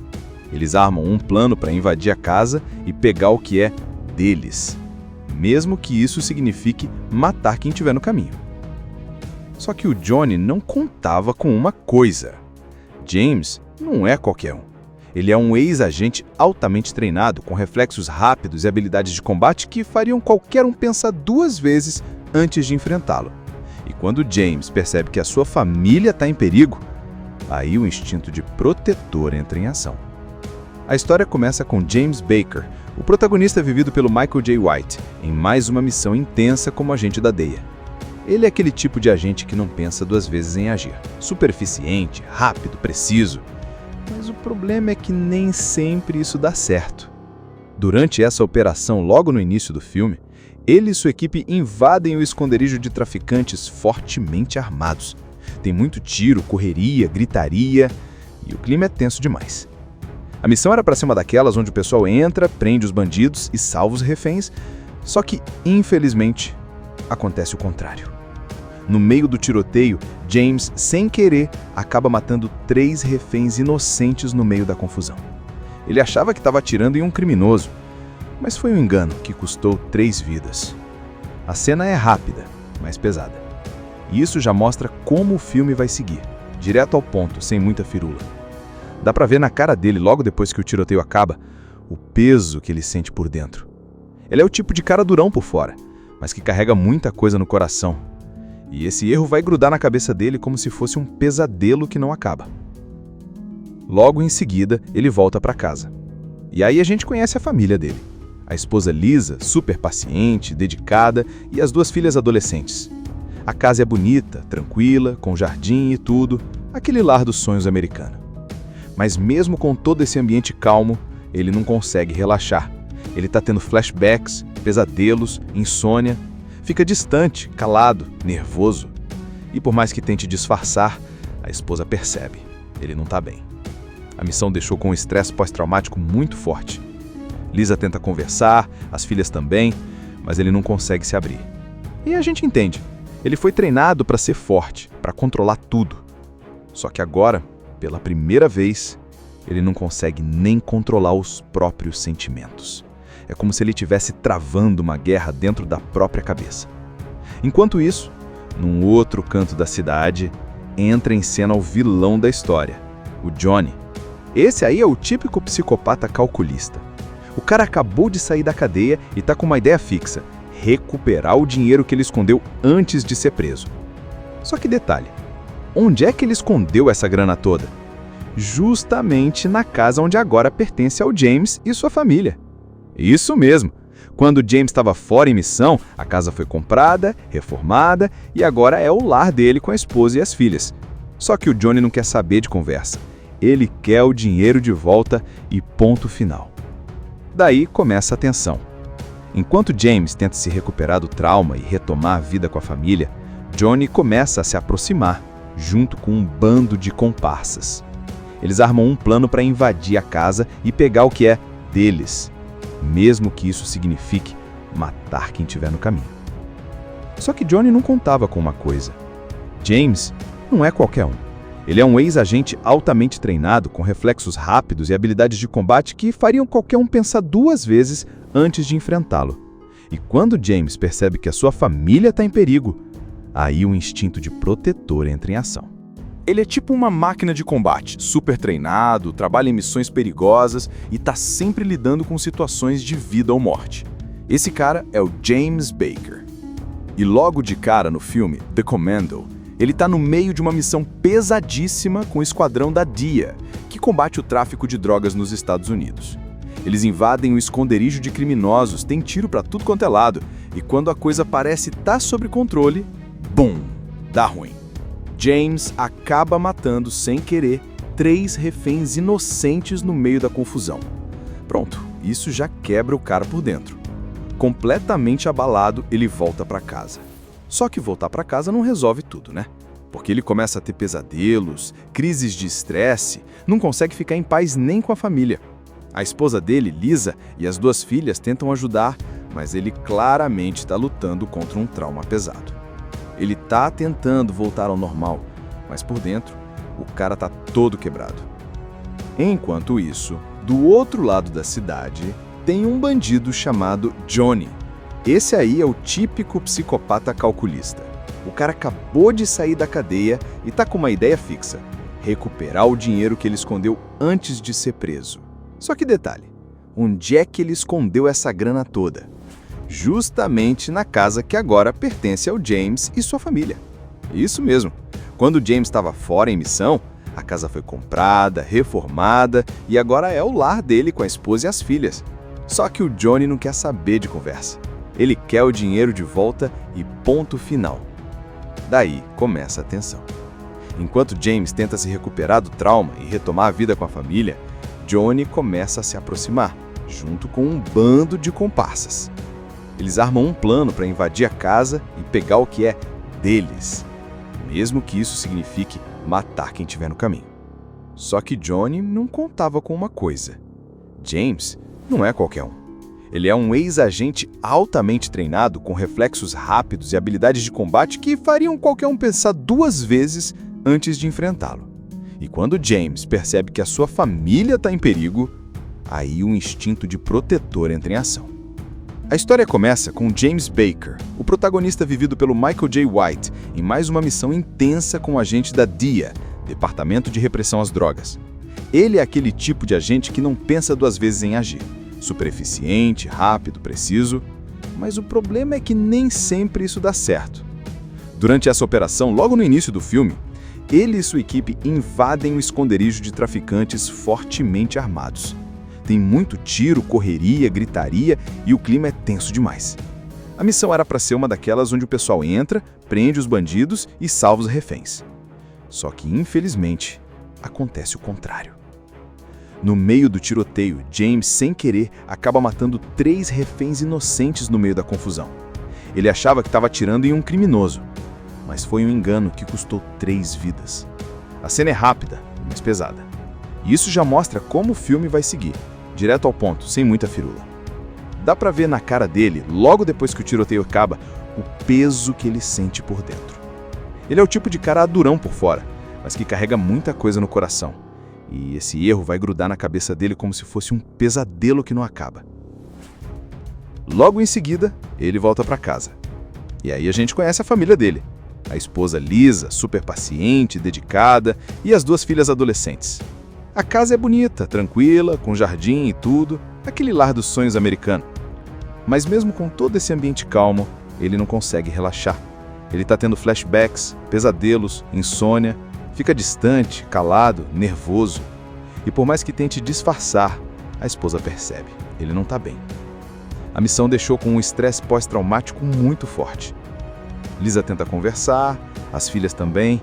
Speaker 2: Eles armam um plano para invadir a casa e pegar o que é deles, mesmo que isso signifique matar quem estiver no caminho. Só que o Johnny não contava com uma coisa. James não é qualquer um. Ele é um ex-agente altamente treinado, com reflexos rápidos e habilidades de combate que fariam qualquer um pensar duas vezes antes de enfrentá-lo. E quando James percebe que a sua família está em perigo, aí o instinto de protetor entra em ação. A história começa com James Baker, o protagonista vivido pelo Michael J. White, em mais uma missão intensa como agente da DEA. Ele é aquele tipo de agente que não pensa duas vezes em agir. Super eficiente, rápido, preciso. Mas o problema é que nem sempre isso dá certo. Durante essa operação, logo no início do filme, ele e sua equipe invadem o esconderijo de traficantes fortemente armados. Tem muito tiro, correria, gritaria e o clima é tenso demais. A missão era para ser uma daquelas onde o pessoal entra, prende os bandidos e salva os reféns, só que, infelizmente, acontece o contrário. No meio do tiroteio, James, sem querer, acaba matando 3 reféns inocentes no meio da confusão. Ele achava que estava atirando em um criminoso, mas foi um engano que custou 3 vidas. A cena é rápida, mas pesada. E isso já mostra como o filme vai seguir, direto ao ponto, sem muita firula. Dá pra ver na cara dele, logo depois que o tiroteio acaba, o peso que ele sente por dentro. Ele é o tipo de cara durão por fora, mas que carrega muita coisa no coração. E esse erro vai grudar na cabeça dele como se fosse um pesadelo que não acaba. Logo em seguida, ele volta pra casa. E aí a gente conhece a família dele. A esposa Lisa, super paciente, dedicada, e as 2 filhas adolescentes. A casa é bonita, tranquila, com jardim e tudo, aquele lar dos sonhos americano. Mas mesmo com todo esse ambiente calmo, ele não consegue relaxar. Ele está tendo flashbacks, pesadelos, insônia, fica distante, calado, nervoso. E por mais que tente disfarçar, a esposa percebe, ele não está bem. A missão deixou com um estresse pós-traumático muito forte. Lisa tenta conversar, as filhas também, mas ele não consegue se abrir. E a gente entende, ele foi treinado para ser forte, para controlar tudo. Só que agora, pela primeira vez, ele não consegue nem controlar os próprios sentimentos. É como se ele estivesse travando uma guerra dentro da própria cabeça. Enquanto isso, num outro canto da cidade, entra em cena o vilão da história, o Johnny. Esse aí é o típico psicopata calculista. O cara acabou de sair da cadeia e tá com uma ideia fixa: recuperar o dinheiro que ele escondeu antes de ser preso. Só que detalhe, onde é que ele escondeu essa grana toda? Justamente na casa onde agora pertence ao James e sua família. Isso mesmo! Quando James estava fora em missão, a casa foi comprada, reformada e agora é o lar dele com a esposa e as filhas. Só que o Johnny não quer saber de conversa. Ele quer o dinheiro de volta e ponto final. Daí começa a tensão. Enquanto James tenta se recuperar do trauma e retomar a vida com a família, Johnny começa a se aproximar, junto com um bando de comparsas. Eles armam um plano para invadir a casa e pegar o que é deles, mesmo que isso signifique matar quem estiver no caminho. Só que Johnny não contava com uma coisa. James não é qualquer um. Ele é um ex-agente altamente treinado, com reflexos rápidos e habilidades de combate que fariam qualquer um pensar 2 vezes antes de enfrentá-lo. E quando James percebe que a sua família está em perigo, aí o instinto de protetor entra em ação. Ele é tipo uma máquina de combate, super treinado, trabalha em missões perigosas e está sempre lidando com situações de vida ou morte. Esse cara é o James Baker. E logo de cara no filme The Commando, ele está no meio de uma missão pesadíssima com o esquadrão da DEA, que combate o tráfico de drogas nos Estados Unidos. Eles invadem o esconderijo de criminosos, tem tiro para tudo quanto é lado, e quando a coisa parece estar sob controle, bum, dá ruim. James acaba matando, sem querer, 3 reféns inocentes no meio da confusão. Pronto, isso já quebra o cara por dentro. Completamente abalado, ele volta para casa. Só que voltar para casa não resolve tudo, né? Porque ele começa a ter pesadelos, crises de estresse, não consegue ficar em paz nem com a família. A esposa dele, Lisa, e as 2 filhas tentam ajudar, mas ele claramente está lutando contra um trauma pesado. Ele está tentando voltar ao normal, mas por dentro, o cara está todo quebrado. Enquanto isso, do outro lado da cidade, tem um bandido chamado Johnny. Esse aí é o típico psicopata calculista. O cara acabou de sair da cadeia e tá com uma ideia fixa: recuperar o dinheiro que ele escondeu antes de ser preso. Só que detalhe, onde é que ele escondeu essa grana toda? Justamente na casa que agora pertence ao James e sua família. Isso mesmo. Quando o James estava fora em missão, a casa foi comprada, reformada e agora é o lar dele com a esposa e as filhas. Só que o Johnny não quer saber de conversa. Ele quer o dinheiro de volta e ponto final. Daí começa a tensão. Enquanto James tenta se recuperar do trauma e retomar a vida com a família, Johnny começa a se aproximar, junto com um bando de comparsas. Eles armam um plano para invadir a casa e pegar o que é deles, mesmo que isso signifique matar quem estiver no caminho. Só que Johnny não contava com uma coisa. James não é qualquer um. Ele é um ex-agente altamente treinado, com reflexos rápidos e habilidades de combate que fariam qualquer um pensar 2 vezes antes de enfrentá-lo. E quando James percebe que a sua família está em perigo, aí o instinto de protetor entra em ação. A história começa com James Baker, o protagonista vivido pelo Michael J. White, em mais uma missão intensa com o agente da DEA, Departamento de Repressão às Drogas. Ele é aquele tipo de agente que não pensa 2 vezes em agir. Super eficiente, rápido, preciso, mas o problema é que nem sempre isso dá certo. Durante essa operação, logo no início do filme, ele e sua equipe invadem o esconderijo de traficantes fortemente armados. Tem muito tiro, correria, gritaria e o clima é tenso demais. A missão era para ser uma daquelas onde o pessoal entra, prende os bandidos e salva os reféns. Só que, infelizmente, acontece o contrário. No meio do tiroteio, James, sem querer, acaba matando 3 reféns inocentes no meio da confusão. Ele achava que estava atirando em um criminoso, mas foi um engano que custou 3 vidas. A cena é rápida, mas pesada. E isso já mostra como o filme vai seguir, direto ao ponto, sem muita firula. Dá pra ver na cara dele, logo depois que o tiroteio acaba, o peso que ele sente por dentro. Ele é o tipo de cara durão por fora, mas que carrega muita coisa no coração. E esse erro vai grudar na cabeça dele como se fosse um pesadelo que não acaba. Logo em seguida, ele volta pra casa. E aí a gente conhece a família dele. A esposa Lisa, super paciente, dedicada, e as 2 filhas adolescentes. A casa é bonita, tranquila, com jardim e tudo, aquele lar dos sonhos americano. Mas mesmo com todo esse ambiente calmo, ele não consegue relaxar. Ele está tendo flashbacks, pesadelos, insônia, fica distante, calado, nervoso. E por mais que tente disfarçar, a esposa percebe, ele não está bem. A missão deixou com um estresse pós-traumático muito forte. Lisa tenta conversar, as filhas também,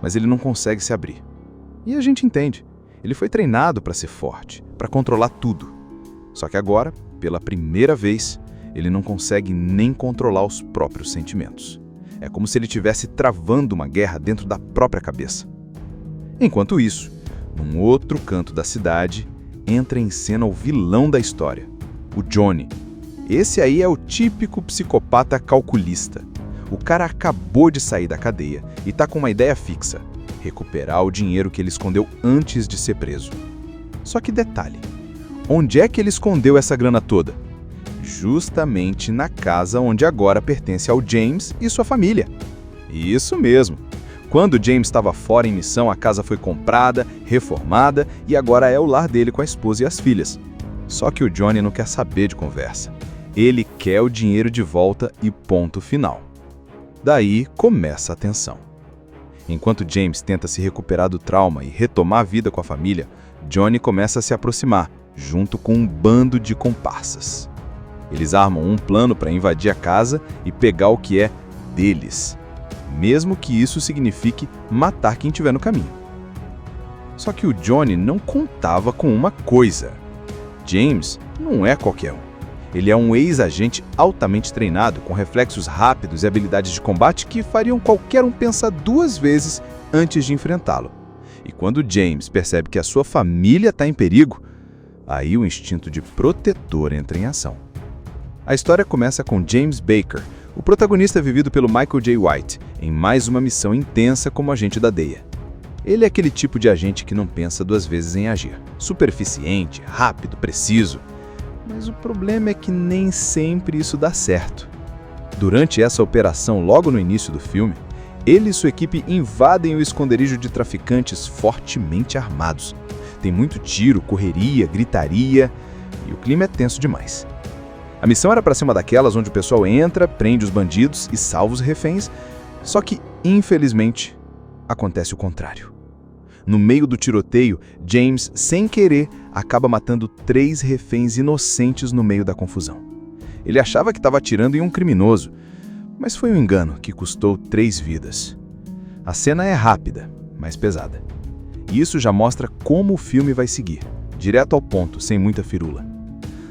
Speaker 2: mas ele não consegue se abrir. E a gente entende. Ele foi treinado para ser forte, para controlar tudo. Só que agora, pela primeira vez, ele não consegue nem controlar os próprios sentimentos. É como se ele estivesse travando uma guerra dentro da própria cabeça. Enquanto isso, num outro canto da cidade, entra em cena o vilão da história, o Johnny. Esse aí é o típico psicopata calculista. O cara acabou de sair da cadeia e tá com uma ideia fixa: recuperar o dinheiro que ele escondeu antes de ser preso. Só que detalhe, onde é que ele escondeu essa grana toda? Justamente na casa onde agora pertence ao James e sua família. Isso mesmo. Quando James estava fora em missão, a casa foi comprada, reformada e agora é o lar dele com a esposa e as filhas. Só que o Johnny não quer saber de conversa. Ele quer o dinheiro de volta e ponto final. Daí começa a tensão. Enquanto James tenta se recuperar do trauma e retomar a vida com a família, Johnny começa a se aproximar, junto com um bando de comparsas. Eles armam um plano para invadir a casa e pegar o que é deles, mesmo que isso signifique matar quem estiver no caminho. Só que o Johnny não contava com uma coisa: James não é qualquer um. Ele é um ex-agente altamente treinado, com reflexos rápidos e habilidades de combate que fariam qualquer um pensar duas vezes antes de enfrentá-lo. E quando James percebe que a sua família está em perigo, aí o instinto de protetor entra em ação. A história começa com James Baker, o protagonista vivido pelo Michael J. White, em mais uma missão intensa como agente da DEA. Ele é aquele tipo de agente que não pensa duas vezes em agir. Super eficiente, rápido, preciso. Mas o problema é que nem sempre isso dá certo. Durante essa operação, logo no início do filme, ele e sua equipe invadem o esconderijo de traficantes fortemente armados. Tem muito tiro, correria, gritaria e o clima é tenso demais. A missão era para ser uma daquelas onde o pessoal entra, prende os bandidos e salva os reféns, só que, infelizmente, acontece o contrário. No meio do tiroteio, James, sem querer, acaba matando 3 reféns inocentes no meio da confusão. Ele achava que estava atirando em um criminoso, mas foi um engano que custou 3 vidas. A cena é rápida, mas pesada. E isso já mostra como o filme vai seguir, direto ao ponto, sem muita firula.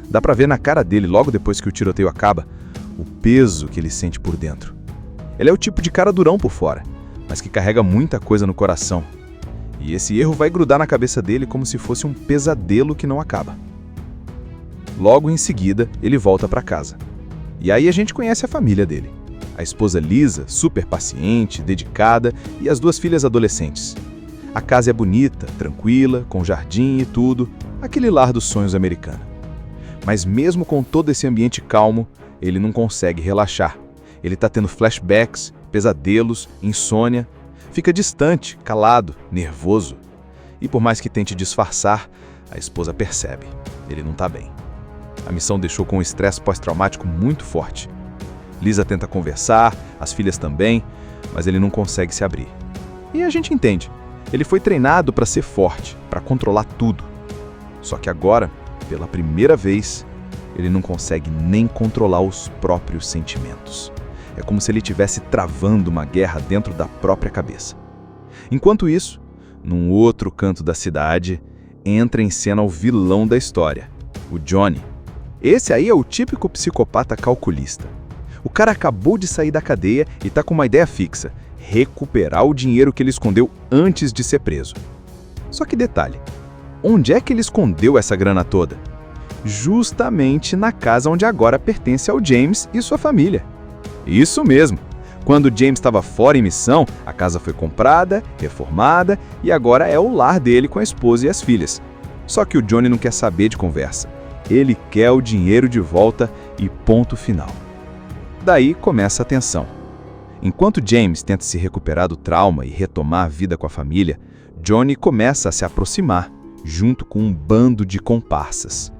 Speaker 2: Dá pra ver na cara dele, logo depois que o tiroteio acaba, o peso que ele sente por dentro. Ele é o tipo de cara durão por fora, mas que carrega muita coisa no coração. E esse erro vai grudar na cabeça dele como se fosse um pesadelo que não acaba. Logo em seguida, ele volta pra casa. E aí a gente conhece a família dele. A esposa Lisa, super paciente, dedicada, e as 2 filhas adolescentes. A casa é bonita, tranquila, com jardim e tudo, aquele lar dos sonhos americano. Mas mesmo com todo esse ambiente calmo, ele não consegue relaxar. Ele está tendo flashbacks, pesadelos, insônia. Fica distante, calado, nervoso. E por mais que tente disfarçar, a esposa percebe. Ele não está bem. A missão deixou com um estresse pós-traumático muito forte. Lisa tenta conversar, as filhas também, mas ele não consegue se abrir. E a gente entende. Ele foi treinado para ser forte, para controlar tudo. Só que agora, pela primeira vez, ele não consegue nem controlar os próprios sentimentos. É como se ele estivesse travando uma guerra dentro da própria cabeça. Enquanto isso, num outro canto da cidade, entra em cena o vilão da história, o Johnny. Esse aí é o típico psicopata calculista. O cara acabou de sair da cadeia e tá com uma ideia fixa: recuperar o dinheiro que ele escondeu antes de ser preso. Só que detalhe, onde é que ele escondeu essa grana toda? Justamente na casa onde agora pertence ao James e sua família. Isso mesmo! Quando James estava fora em missão, a casa foi comprada, reformada e agora é o lar dele com a esposa e as filhas. Só que o Johnny não quer saber de conversa. Ele quer o dinheiro de volta e ponto final. Daí começa a tensão. Enquanto James tenta se recuperar do trauma e retomar a vida com a família, Johnny começa a se aproximar, junto com um bando de comparsas.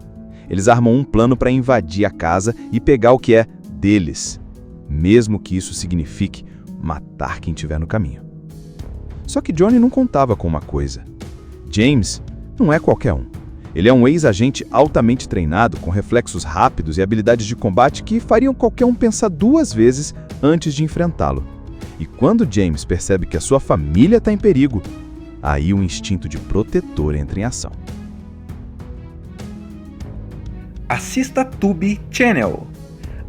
Speaker 2: Eles armam um plano para invadir a casa e pegar o que é deles, mesmo que isso signifique matar quem estiver no caminho. Só que Johnny não contava com uma coisa: James não é qualquer um. Ele é um ex-agente altamente treinado, com reflexos rápidos e habilidades de combate que fariam qualquer um pensar 2 vezes antes de enfrentá-lo. E quando James percebe que a sua família está em perigo, aí o instinto de protetor entra em ação.
Speaker 1: assista a Tube Channel.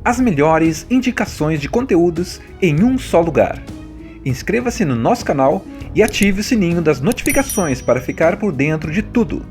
Speaker 1: As melhores indicações de conteúdos em um só lugar. Inscreva-se no nosso canal e ative o sininho das notificações para ficar por dentro de tudo.